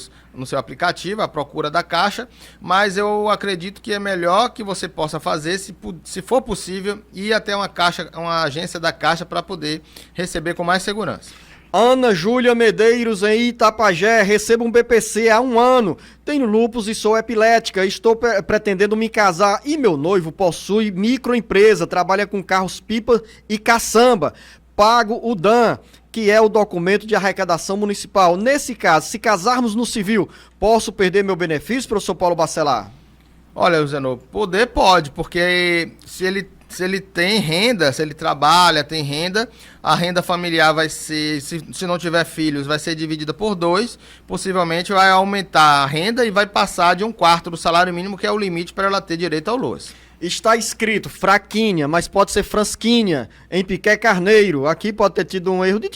aplicativo a procura da Caixa, mas eu acredito que é melhor que você possa fazer, se for possível, ir até uma agência da Caixa para poder receber com mais segurança. Ana Júlia Medeiros, em Itapajé, recebo um BPC há 1 ano, tenho lúpus e sou epilética, estou pretendendo me casar e meu noivo possui microempresa, trabalha com carros pipa e caçamba, pago o DAN, que é o documento de arrecadação municipal. Nesse caso, se casarmos no civil, posso perder meu benefício, professor Paulo Bacelar? Olha, Zenô, poder pode, porque se ele tem renda, se ele trabalha, tem renda, a renda familiar vai ser, se não tiver filhos, vai ser dividida por 2, possivelmente vai aumentar a renda e vai passar de 1/4 do salário mínimo, que é o limite para ela ter direito ao LOAS. Está escrito fraquinha, mas pode ser Fransquinha, em Piqué Carneiro. Aqui pode ter tido um erro de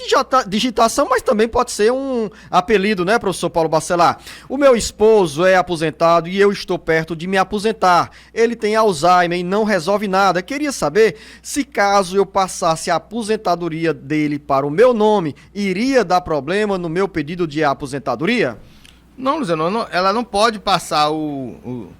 digitação, mas também pode ser um apelido, né, professor Paulo Bacelar? O meu esposo é aposentado e eu estou perto de me aposentar. Ele tem Alzheimer e não resolve nada. Queria saber se caso eu passasse a aposentadoria dele para o meu nome, iria dar problema no meu pedido de aposentadoria? Não, Luciano, ela não pode passar o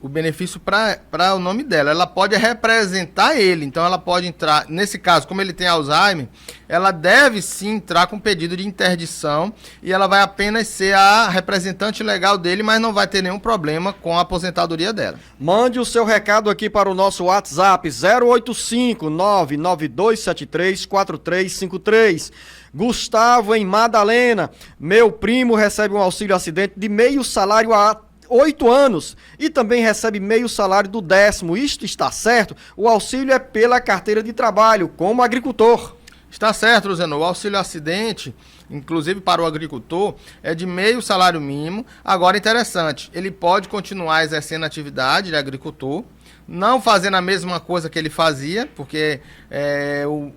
benefício para o nome dela. Ela pode representar ele. Então ela pode entrar, nesse caso, como ele tem Alzheimer, ela deve sim entrar com pedido de interdição e ela vai apenas ser a representante legal dele, mas não vai ter nenhum problema com a aposentadoria dela. Mande o seu recado aqui para o nosso WhatsApp 085-99273-4353. Gustavo em Madalena, meu primo recebe um auxílio acidente de meio salário há 8 anos e também recebe meio salário do 10º. Isto está certo? O auxílio é pela carteira de trabalho, como agricultor. Está certo, Luciano. O auxílio acidente, inclusive para o agricultor, é de meio salário mínimo. Agora, interessante, ele pode continuar exercendo a atividade de agricultor, não fazendo a mesma coisa que ele fazia, porque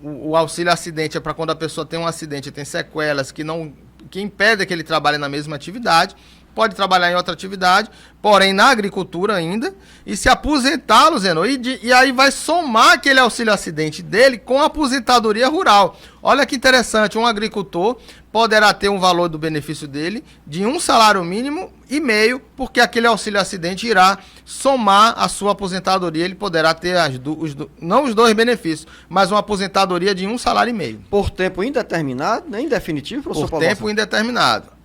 o auxílio acidente é para quando a pessoa tem um acidente e tem sequelas que impedem que ele trabalhe na mesma atividade. Pode trabalhar em outra atividade, porém na agricultura ainda, e se aposentar, Luciano, e aí vai somar aquele auxílio acidente dele com a aposentadoria rural. Olha que interessante, um agricultor poderá ter um valor do benefício dele de um salário mínimo e meio, porque aquele auxílio acidente irá somar a sua aposentadoria, ele poderá ter não os dois benefícios, mas uma aposentadoria de um salário e meio. Por tempo indeterminado, nem definitivo, professor Por Paulo tempo indeterminado.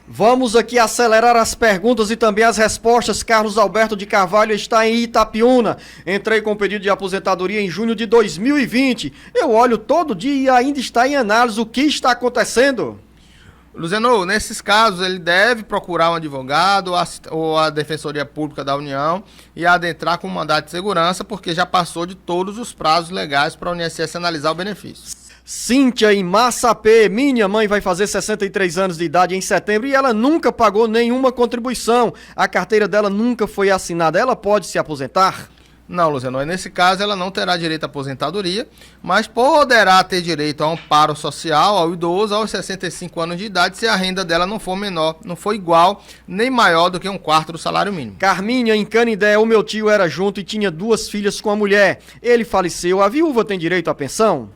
Vamos aqui acelerar as perguntas e também as respostas. Carlos Alberto de Carvalho está em Itapiúna. Entrei com pedido de aposentadoria em junho de 2020. Eu olho todo dia e ainda está em análise. O que está acontecendo? Luciano, nesses casos ele deve procurar um advogado ou a Defensoria Pública da União e adentrar com um mandato de segurança, porque já passou de todos os prazos legais para a INSS analisar o benefício. Cíntia em Massapê, minha mãe vai fazer 63 anos de idade em setembro e ela nunca pagou nenhuma contribuição. A carteira dela nunca foi assinada. Ela pode se aposentar? Não, Luciano, nesse caso ela não terá direito à aposentadoria, mas poderá ter direito a um amparo social ao idoso aos 65 anos de idade se a renda dela não for menor, não for igual nem maior do que 1/4 do salário mínimo. Carminha em Canindé, o meu tio era junto e tinha 2 filhas com a mulher. Ele faleceu, a viúva tem direito à pensão?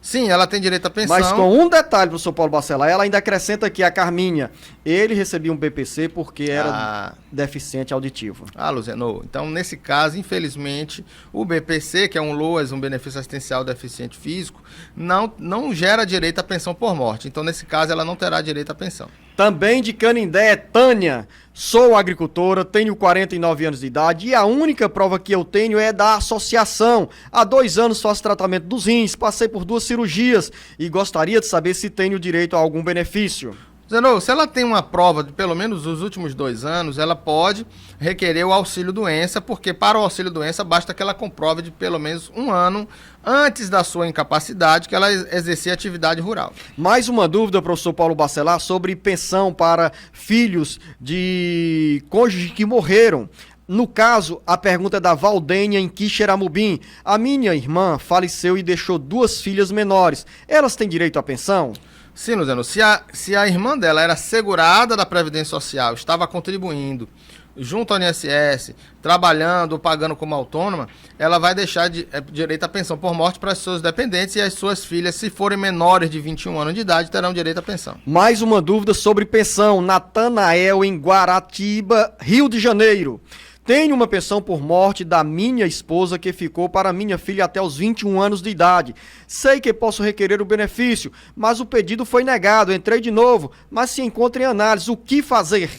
Sim, ela tem direito à pensão. Mas com um detalhe, professor Paulo Bacelar, ela ainda acrescenta aqui a Carminha. Ele recebia um BPC porque era deficiente auditivo. Luciano, então nesse caso, infelizmente, o BPC, que é um LOAS, um benefício assistencial deficiente físico, não gera direito à pensão por morte. Então nesse caso ela não terá direito à pensão. Também de Canindé, Tânia. Sou agricultora, tenho 49 anos de idade e a única prova que eu tenho é da associação. Há 2 anos faço tratamento dos rins, passei por 2 cirurgias e gostaria de saber se tenho direito a algum benefício. Zenou, se ela tem uma prova de pelo menos os últimos 2 anos, ela pode requerer o auxílio-doença, porque para o auxílio-doença basta que ela comprove de pelo menos 1 ano antes da sua incapacidade que ela exercia atividade rural. Mais uma dúvida, professor Paulo Bacelar, sobre pensão para filhos de cônjuges que morreram. No caso, a pergunta é da Valdênia em Quixeramobim. A minha irmã faleceu e deixou 2 filhas menores. Elas têm direito à pensão? Sim, Luciano, se a irmã dela era segurada da Previdência Social, estava contribuindo junto ao INSS, trabalhando ou pagando como autônoma, ela vai deixar direito à pensão por morte para as suas dependentes e as suas filhas, se forem menores de 21 anos de idade, terão direito à pensão. Mais uma dúvida sobre pensão. Natanael em Guaratiba, Rio de Janeiro. Tenho uma pensão por morte da minha esposa que ficou para minha filha até os 21 anos de idade. Sei que posso requerer o benefício, mas o pedido foi negado. Entrei de novo, mas se encontra em análise. O que fazer?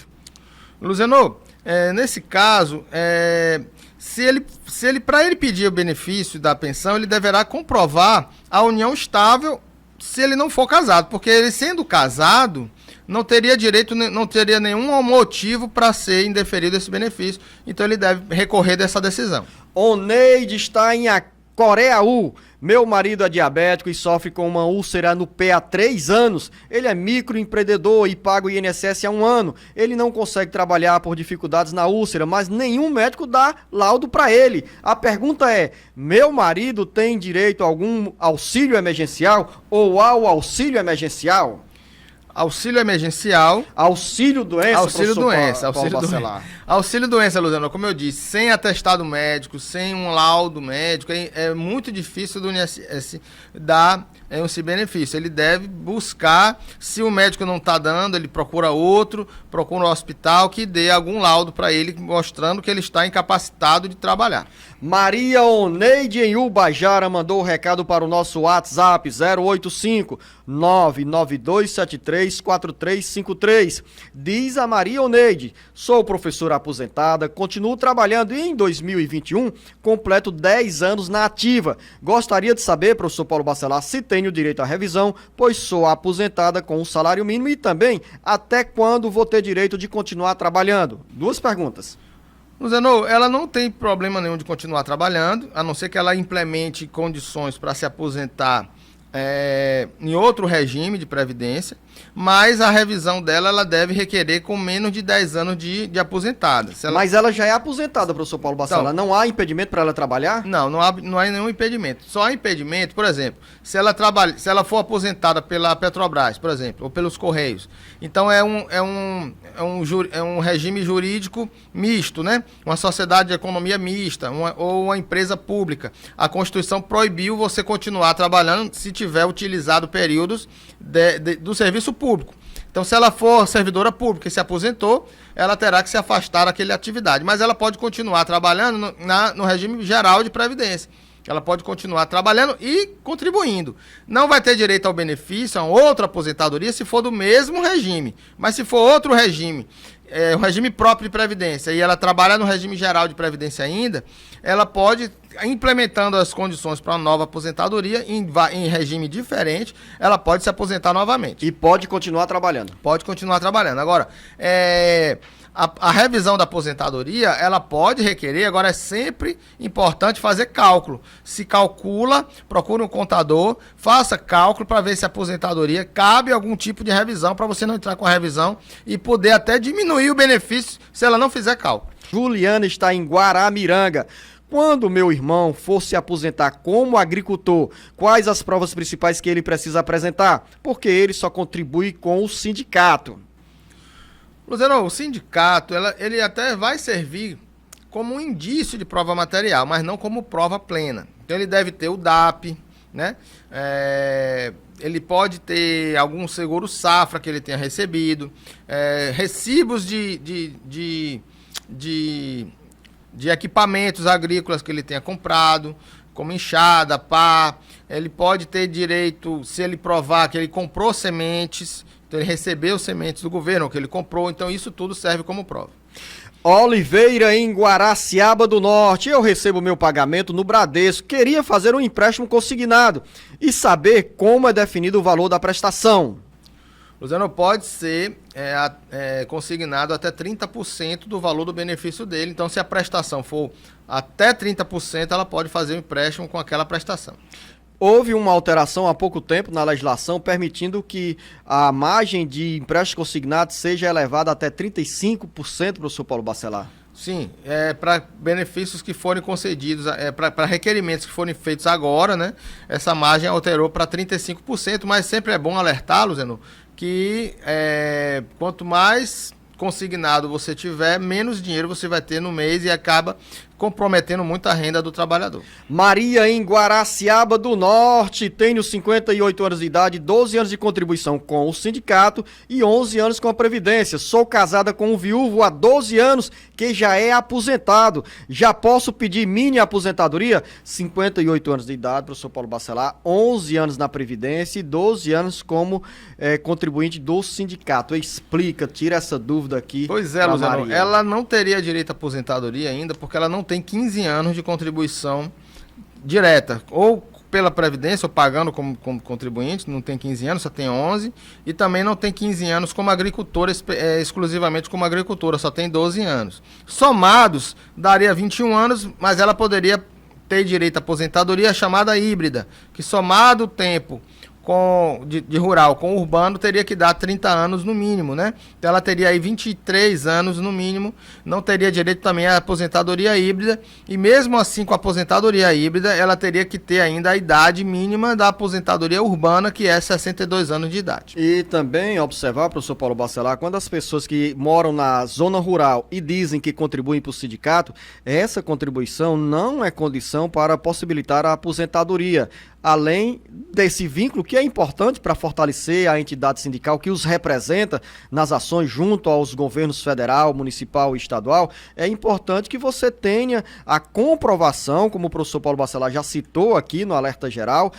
Luciano, nesse caso, para ele pedir o benefício da pensão, ele deverá comprovar a união estável se ele não for casado, porque ele sendo casado não teria direito, não teria nenhum motivo para ser indeferido esse benefício, então ele deve recorrer dessa decisão. Oneide está em Coreaú, meu marido é diabético e sofre com uma úlcera no pé há 3 anos. Ele é microempreendedor e paga o INSS há 1 ano. Ele não consegue trabalhar por dificuldades na úlcera, mas nenhum médico dá laudo para ele. A pergunta é, meu marido tem direito a algum auxílio emergencial ou ao auxílio emergencial? Auxílio emergencial. Auxílio doença, Auxílio doença. Auxílio doença, Luciano. Como eu disse, sem atestado médico, sem um laudo médico, é muito difícil do INSS dar esse benefício. Ele deve buscar, se o médico não está dando, ele procura outro, procura um hospital que dê algum laudo para ele, mostrando que ele está incapacitado de trabalhar. Maria Oneide em Ubajara mandou o recado para o nosso WhatsApp 085 992734353. Diz a Maria Oneide: sou professora aposentada, continuo trabalhando e em 2021 completo 10 anos na ativa. Gostaria de saber, professor Paulo Bacelar, se tenho direito à revisão, pois sou aposentada com um salário mínimo e também até quando vou ter direito de continuar trabalhando. 2 perguntas. Luciano, ela não tem problema nenhum de continuar trabalhando, a não ser que ela implemente condições para se aposentar em outro regime de previdência, mas a revisão dela ela deve requerer com menos de 10 anos de aposentada. Mas ela já é aposentada, professor Paulo Bacelar. Então, não há impedimento para ela trabalhar? Não há nenhum impedimento. Só há impedimento, por exemplo, se ela for aposentada pela Petrobras, por exemplo, ou pelos Correios. Então é um regime jurídico misto, né? Uma sociedade de economia mista, ou uma empresa pública. A Constituição proibiu você continuar trabalhando se tiver utilizado períodos do serviço público. Então, se ela for servidora pública e se aposentou, ela terá que se afastar daquela atividade. Mas ela pode continuar trabalhando no regime geral de previdência. Ela pode continuar trabalhando e contribuindo. Não vai ter direito ao benefício, a outra aposentadoria, se for do mesmo regime. Mas se for outro regime, o regime próprio de previdência, e ela trabalhar no regime geral de previdência ainda, ela pode, implementando as condições para uma nova aposentadoria em regime diferente, ela pode se aposentar novamente. E pode continuar trabalhando. Pode continuar trabalhando. Agora, a revisão da aposentadoria, ela pode requerer, agora é sempre importante fazer cálculo. Se calcula, procure um contador, faça cálculo para ver se a aposentadoria cabe algum tipo de revisão, para você não entrar com a revisão e poder até diminuir o benefício se ela não fizer cálculo. Juliana está em Guaramiranga. Quando meu irmão for se aposentar como agricultor, quais as provas principais que ele precisa apresentar? Porque ele só contribui com o sindicato. Luciano, o sindicato, ele até vai servir como um indício de prova material, mas não como prova plena. Então ele deve ter o DAP, né? Ele pode ter algum seguro safra que ele tenha recebido, recibos de equipamentos agrícolas que ele tenha comprado, como enxada, pá. Ele pode ter direito, se ele provar que ele comprou sementes, então ele recebeu sementes do governo que ele comprou, então isso tudo serve como prova. Oliveira em Guaraciaba do Norte. Eu recebo meu pagamento no Bradesco. Queria fazer um empréstimo consignado e saber como é definido o valor da prestação. Luciano, pode ser consignado até 30% do valor do benefício dele. Então, se a prestação for até 30%, ela pode fazer um empréstimo com aquela prestação. Houve uma alteração há pouco tempo na legislação permitindo que a margem de empréstimo consignado seja elevada até 35%, professor Paulo Bacelar. Sim, para benefícios que forem concedidos, para requerimentos que forem feitos agora, né? Essa margem alterou para 35%, mas sempre é bom alertar, Luciano, que quanto mais consignado você tiver, menos dinheiro você vai ter no mês e acaba comprometendo muito a renda do trabalhador. Maria em Guaraciaba do Norte, tenho 58 anos de idade, 12 anos de contribuição com o sindicato e 11 anos com a Previdência. Sou casada com um viúvo há 12 anos que já é aposentado. Já posso pedir mini aposentadoria? 58 anos de idade, professor Paulo Bacelar, 11 anos na Previdência e 12 anos como contribuinte do sindicato. Explica, tira essa dúvida aqui. Pois é, Luciano, ela não teria direito à aposentadoria ainda porque ela não tem 15 anos de contribuição direta, ou pela Previdência, ou pagando como contribuinte, não tem 15 anos, só tem 11, e também não tem 15 anos como agricultora, exclusivamente como agricultora, só tem 12 anos. Somados, daria 21 anos, mas ela poderia ter direito à aposentadoria chamada híbrida, que somado o tempo de rural com urbano teria que dar 30 anos no mínimo, né? Então ela teria aí 23 anos no mínimo, não teria direito também à aposentadoria híbrida, e mesmo assim com a aposentadoria híbrida, ela teria que ter ainda a idade mínima da aposentadoria urbana, que é 62 anos de idade. E também observar, professor Paulo Bacelar, quando as pessoas que moram na zona rural e dizem que contribuem para o sindicato, essa contribuição não é condição para possibilitar a aposentadoria. Além desse vínculo que é importante para fortalecer a entidade sindical que os representa nas ações junto aos governos federal, municipal e estadual, é importante que você tenha a comprovação, como o professor Paulo Bacelar já citou aqui no Alerta Geral,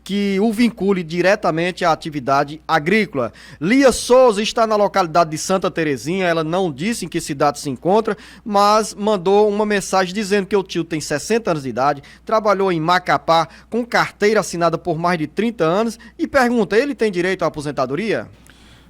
que o vincule diretamente à atividade agrícola. Lia Souza está na localidade de Santa Terezinha, ela não disse em que cidade se encontra, mas mandou uma mensagem dizendo que o tio tem 60 anos de idade, trabalhou em Macapá com carteira assinada por mais de 30 anos e pergunta, ele tem direito à aposentadoria?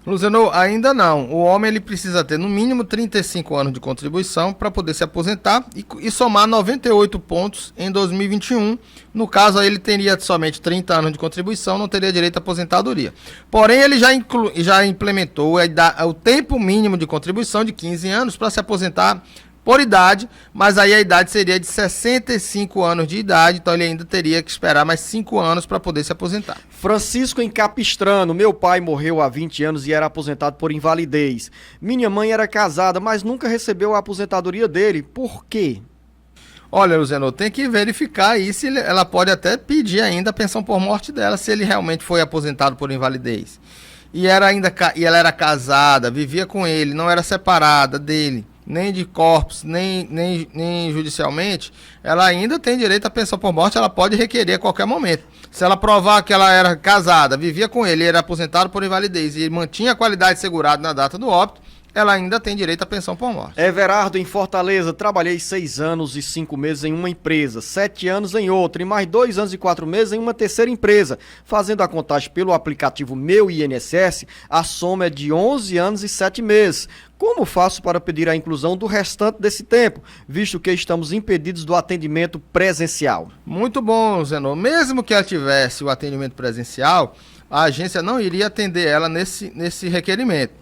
Luciano, ainda não. O homem ele precisa ter no mínimo 35 anos de contribuição para poder se aposentar e somar 98 pontos em 2021. No caso, aí ele teria somente 30 anos de contribuição, não teria direito à aposentadoria. Porém, ele já implementou o tempo mínimo de contribuição de 15 anos para se aposentar por idade, mas aí a idade seria de 65 anos de idade, então ele ainda teria que esperar mais 5 anos para poder se aposentar. Francisco em Capistrano, meu pai morreu há 20 anos e era aposentado por invalidez. Minha mãe era casada, mas nunca recebeu a aposentadoria dele. Por quê? Olha, Luciano, tem que verificar aí se ela pode até pedir ainda a pensão por morte dela, se ele realmente foi aposentado por invalidez. E ela era casada, vivia com ele, não era separada dele, nem de corpos, nem judicialmente, ela ainda tem direito à pensão por morte, ela pode requerer a qualquer momento. Se ela provar que ela era casada, vivia com ele, era aposentado por invalidez e mantinha a qualidade segurada na data do óbito, ela ainda tem direito à pensão por morte. Everardo, em Fortaleza, trabalhei 6 anos e 5 meses em uma empresa, 7 anos em outra e mais 2 anos e 4 meses em uma terceira empresa. Fazendo a contagem pelo aplicativo Meu INSS, a soma é de 11 anos e 7 meses. Como faço para pedir a inclusão do restante desse tempo, visto que estamos impedidos do atendimento presencial? Muito bom, Zenô. Mesmo que ela tivesse o atendimento presencial, a agência não iria atender ela nesse requerimento.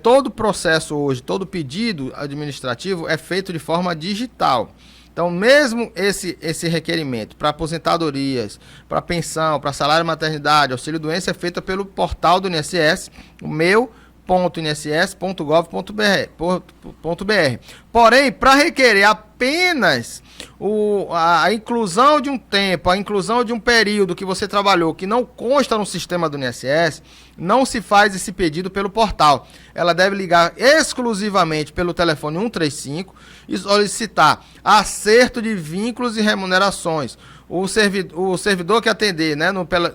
Todo processo hoje, todo pedido administrativo é feito de forma digital. Então, mesmo esse requerimento para aposentadorias, para pensão, para salário maternidade, auxílio-doença, é feito pelo portal do INSS, o meu.inss.gov.br. Porém, para requerer apenas a inclusão de um tempo, a inclusão de um período que você trabalhou, que não consta no sistema do INSS, não se faz esse pedido pelo portal. Ela deve ligar exclusivamente pelo telefone 135 e solicitar acerto de vínculos e remunerações. O servidor que atender, né,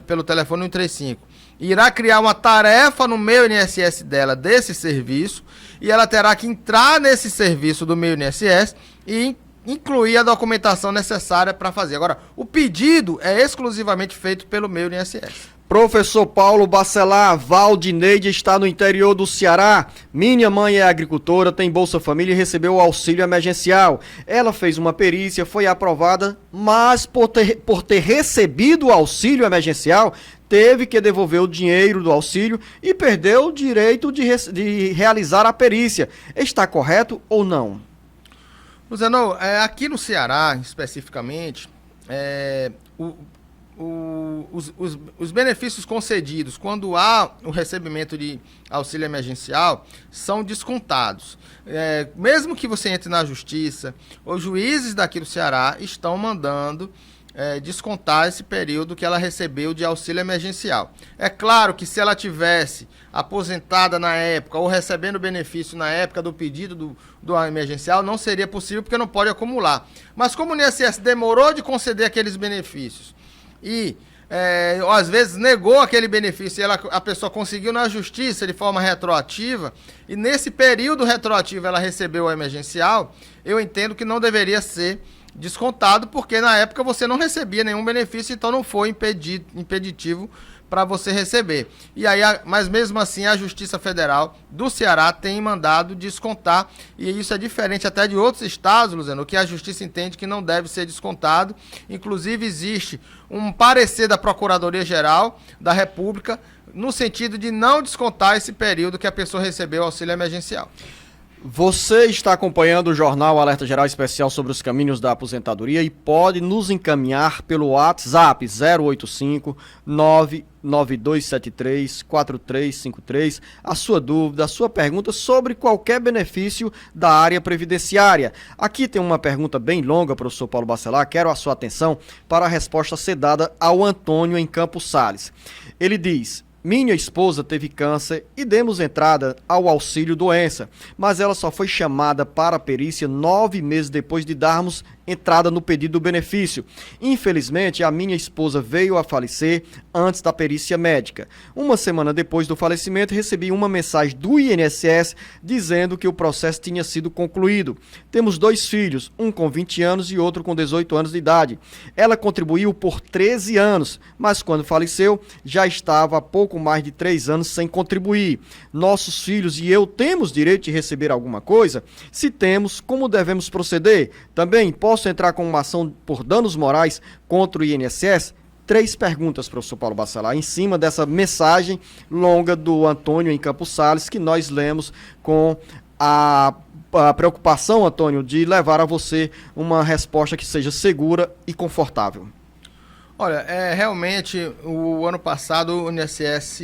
pelo telefone 135 irá criar uma tarefa no Meu INSS dela desse serviço e ela terá que entrar nesse serviço do Meu INSS e incluir a documentação necessária para fazer. Agora, o pedido é exclusivamente feito pelo Meu INSS. Professor Paulo Bacelar, Valdineide está no interior do Ceará. Minha mãe é agricultora, tem Bolsa Família e recebeu o auxílio emergencial. Ela fez uma perícia, foi aprovada, mas por ter recebido o auxílio emergencial, teve que devolver o dinheiro do auxílio e perdeu o direito de realizar a perícia. Está correto ou não? Luciano, aqui no Ceará, especificamente, os benefícios concedidos quando há o recebimento de auxílio emergencial são descontados. Mesmo que você entre na justiça, os juízes daqui do Ceará estão mandando descontar esse período que ela recebeu de auxílio emergencial. É claro que se ela tivesse aposentada na época ou recebendo benefício na época do pedido do emergencial, não seria possível porque não pode acumular. Mas como o INSS demorou de conceder aqueles benefícios e às vezes negou aquele benefício e a pessoa conseguiu na justiça de forma retroativa e nesse período retroativo ela recebeu o emergencial, eu entendo que não deveria ser descontado porque na época você não recebia nenhum benefício, então não foi impeditivo para você receber. E aí, mas mesmo assim, a Justiça Federal do Ceará tem mandado descontar, e isso é diferente até de outros estados, Luziano, que a Justiça entende que não deve ser descontado. Inclusive, existe um parecer da Procuradoria-Geral da República no sentido de não descontar esse período que a pessoa recebeu o auxílio emergencial. Você está acompanhando o jornal Alerta Geral Especial sobre os caminhos da aposentadoria e pode nos encaminhar pelo WhatsApp 085 99273 4353 a sua dúvida, a sua pergunta sobre qualquer benefício da área previdenciária. Aqui tem uma pergunta bem longa, professor Paulo Bacelar, quero a sua atenção para a resposta ser dada ao Antônio em Campos Sales. Ele diz: minha esposa teve câncer e demos entrada ao auxílio doença, mas ela só foi chamada para a perícia 9 meses depois de darmos entrada no pedido do benefício. Infelizmente, a minha esposa veio a falecer antes da perícia médica. Uma semana depois do falecimento, recebi uma mensagem do INSS dizendo que o processo tinha sido concluído. Temos 2 filhos, um com 20 anos e outro com 18 anos de idade. Ela contribuiu por 13 anos, mas quando faleceu, já estava há pouco mais de 3 anos sem contribuir. Nossos filhos e eu temos direito de receber alguma coisa? Se temos, como devemos proceder? Também posso entrar com uma ação por danos morais contra o INSS? 3 perguntas, professor Paulo Bacelar, em cima dessa mensagem longa do Antônio em Campos Sales, que nós lemos com a preocupação, Antônio, de levar a você uma resposta que seja segura e confortável. Olha, realmente, o ano passado o INSS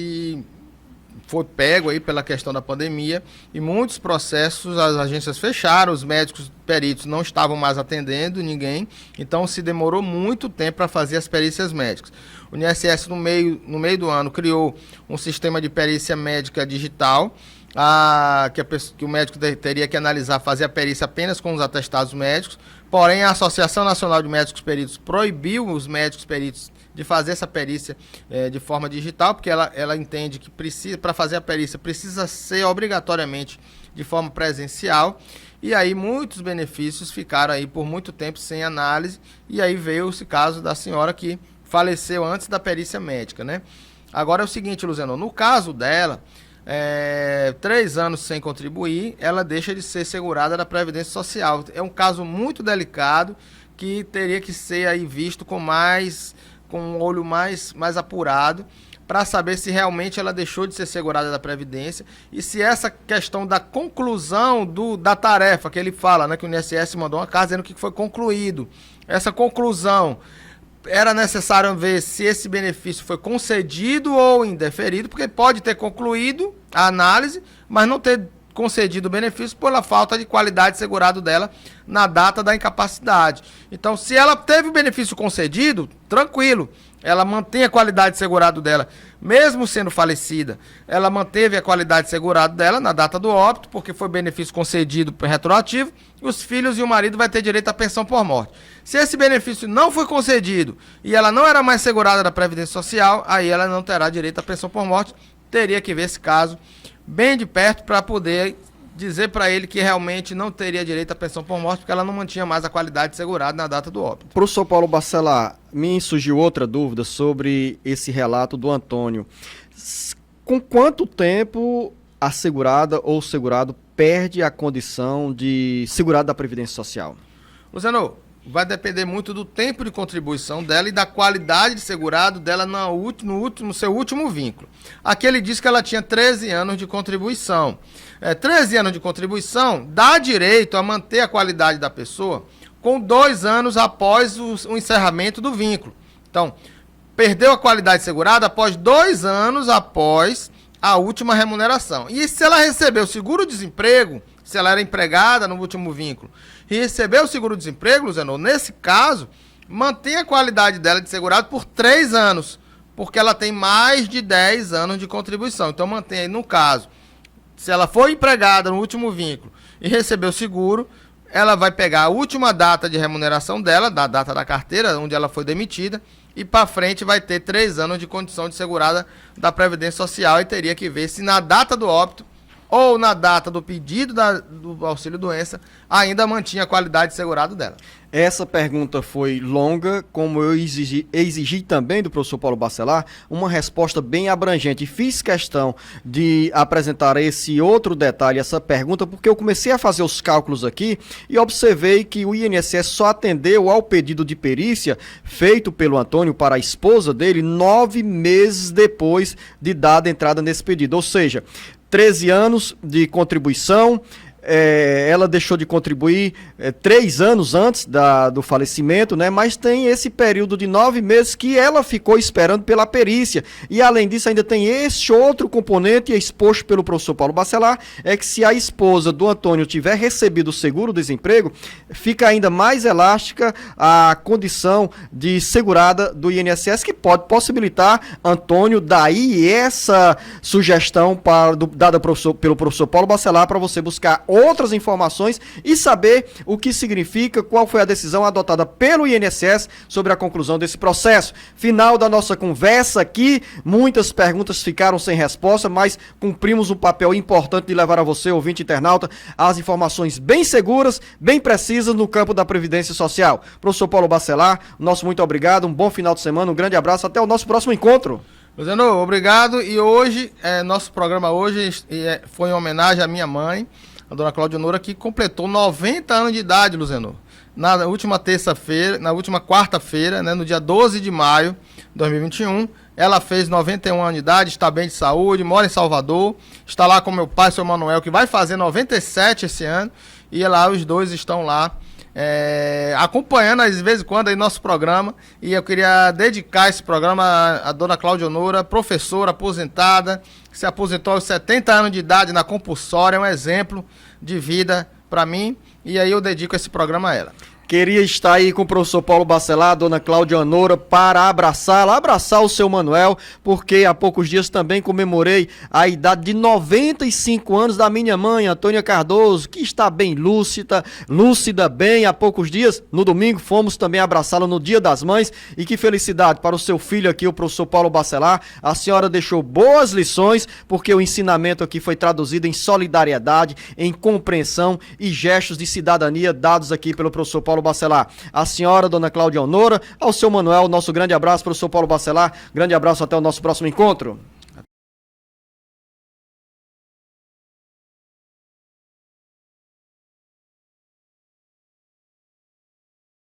foi pego aí pela questão da pandemia e muitos processos, as agências fecharam, os médicos peritos não estavam mais atendendo ninguém, então se demorou muito tempo para fazer as perícias médicas. O INSS, no meio do ano, criou um sistema de perícia médica digital, que o médico teria que analisar, fazer a perícia apenas com os atestados médicos, porém a Associação Nacional de Médicos Peritos proibiu os médicos peritos de fazer essa perícia de forma digital, porque ela entende que para fazer a perícia precisa ser obrigatoriamente de forma presencial, e aí muitos benefícios ficaram aí por muito tempo sem análise, e aí veio esse caso da senhora que faleceu antes da perícia médica, né? Agora é o seguinte, Luziano, no caso dela, 3 anos sem contribuir, ela deixa de ser segurada da Previdência Social. É um caso muito delicado que teria que ser aí visto com um olho mais apurado para saber se realmente ela deixou de ser segurada da Previdência e se essa questão da conclusão da tarefa que ele fala, né, que o INSS mandou uma carta dizendo que foi concluído. Essa conclusão, era necessário ver se esse benefício foi concedido ou indeferido, porque pode ter concluído a análise, mas não ter concedido o benefício pela falta de qualidade segurado dela na data da incapacidade. Então, se ela teve o benefício concedido, tranquilo, ela mantém a qualidade segurado dela, mesmo sendo falecida, ela manteve a qualidade segurado dela na data do óbito, porque foi benefício concedido retroativo, os filhos e o marido vai ter direito à pensão por morte. Se esse benefício não foi concedido e ela não era mais segurada da Previdência Social, aí ela não terá direito à pensão por morte, teria que ver esse caso bem de perto para poder dizer para ele que realmente não teria direito à pensão por morte, porque ela não mantinha mais a qualidade segurada na data do óbito. Professor Paulo Bacelar, me surgiu outra dúvida sobre esse relato do Antônio. Com quanto tempo a segurada ou segurado perde a condição de segurado da Previdência Social? Luciano, vai depender muito do tempo de contribuição dela e da qualidade de segurado dela no seu último vínculo. Aqui ele diz que ela tinha 13 anos de contribuição. 13 anos de contribuição dá direito a manter a qualidade da pessoa com 2 anos após o encerramento do vínculo. Então, perdeu a qualidade segurada após 2 anos após a última remuneração. E se ela recebeu seguro-desemprego, se ela era empregada no último vínculo, e recebeu o seguro-desemprego, Luziano, nesse caso, mantém a qualidade dela de segurado por 3 anos, porque ela tem mais de 10 anos de contribuição. Então, mantém aí, no caso, se ela foi empregada no último vínculo e recebeu seguro, ela vai pegar a última data de remuneração dela, da data da carteira, onde ela foi demitida, e para frente vai ter 3 anos de condição de segurada da Previdência Social e teria que ver se na data do óbito ou na data do pedido do auxílio-doença, ainda mantinha a qualidade de segurado dela. Essa pergunta foi longa, como eu exigi também do professor Paulo Bacelar, uma resposta bem abrangente. Fiz questão de apresentar esse outro detalhe, essa pergunta, porque eu comecei a fazer os cálculos aqui e observei que o INSS só atendeu ao pedido de perícia feito pelo Antônio para a esposa dele 9 meses depois de dada entrada nesse pedido. Ou seja, 13 anos de contribuição. Ela deixou de contribuir 3 anos antes do falecimento, né? Mas tem esse período de 9 meses que ela ficou esperando pela perícia. E além disso, ainda tem esse outro componente exposto pelo professor Paulo Bacelar, é que se a esposa do Antônio tiver recebido o seguro-desemprego, fica ainda mais elástica a condição de segurada do INSS, que pode possibilitar, Antônio, daí essa sugestão dada pelo professor Paulo Bacelar para você buscar outras informações e saber o que significa, qual foi a decisão adotada pelo INSS sobre a conclusão desse processo. Final da nossa conversa aqui, muitas perguntas ficaram sem resposta, mas cumprimos um papel importante de levar a você, ouvinte internauta, as informações bem seguras, bem precisas no campo da Previdência Social. Professor Paulo Bacelar, nosso muito obrigado, um bom final de semana, um grande abraço, até o nosso próximo encontro. Luciano, obrigado. E hoje, nosso programa hoje foi em homenagem à minha mãe, a dona Cláudia Honora, que completou 90 anos de idade, Luciano. Na última quarta-feira, né, no dia 12 de maio de 2021, ela fez 91 anos de idade, está bem de saúde, mora em Salvador, está lá com meu pai, seu Manuel, que vai fazer 97 esse ano, e lá os dois estão lá acompanhando, às vezes, quando, aí nosso programa, e eu queria dedicar esse programa à dona Cláudia Honora, professora aposentada, que se aposentou aos 70 anos de idade na compulsória, é um exemplo de vida para mim, e aí eu dedico esse programa a ela. Queria estar aí com o professor Paulo Bacelar, a dona Cláudia Honora, para abraçá-la, abraçar o seu Manuel, porque há poucos dias também comemorei a idade de 95 anos da minha mãe, Antônia Cardoso, que está bem lúcida bem. Há poucos dias, no domingo, fomos também abraçá-la no Dia das Mães, e que felicidade para o seu filho aqui, o professor Paulo Bacelar. A senhora deixou boas lições, porque o ensinamento aqui foi traduzido em solidariedade, em compreensão e gestos de cidadania dados aqui pelo professor Paulo Bacelar. A senhora, dona Cláudia Honora, ao seu Manuel, nosso grande abraço para o seu Paulo Bacelar, grande abraço, até o nosso próximo encontro.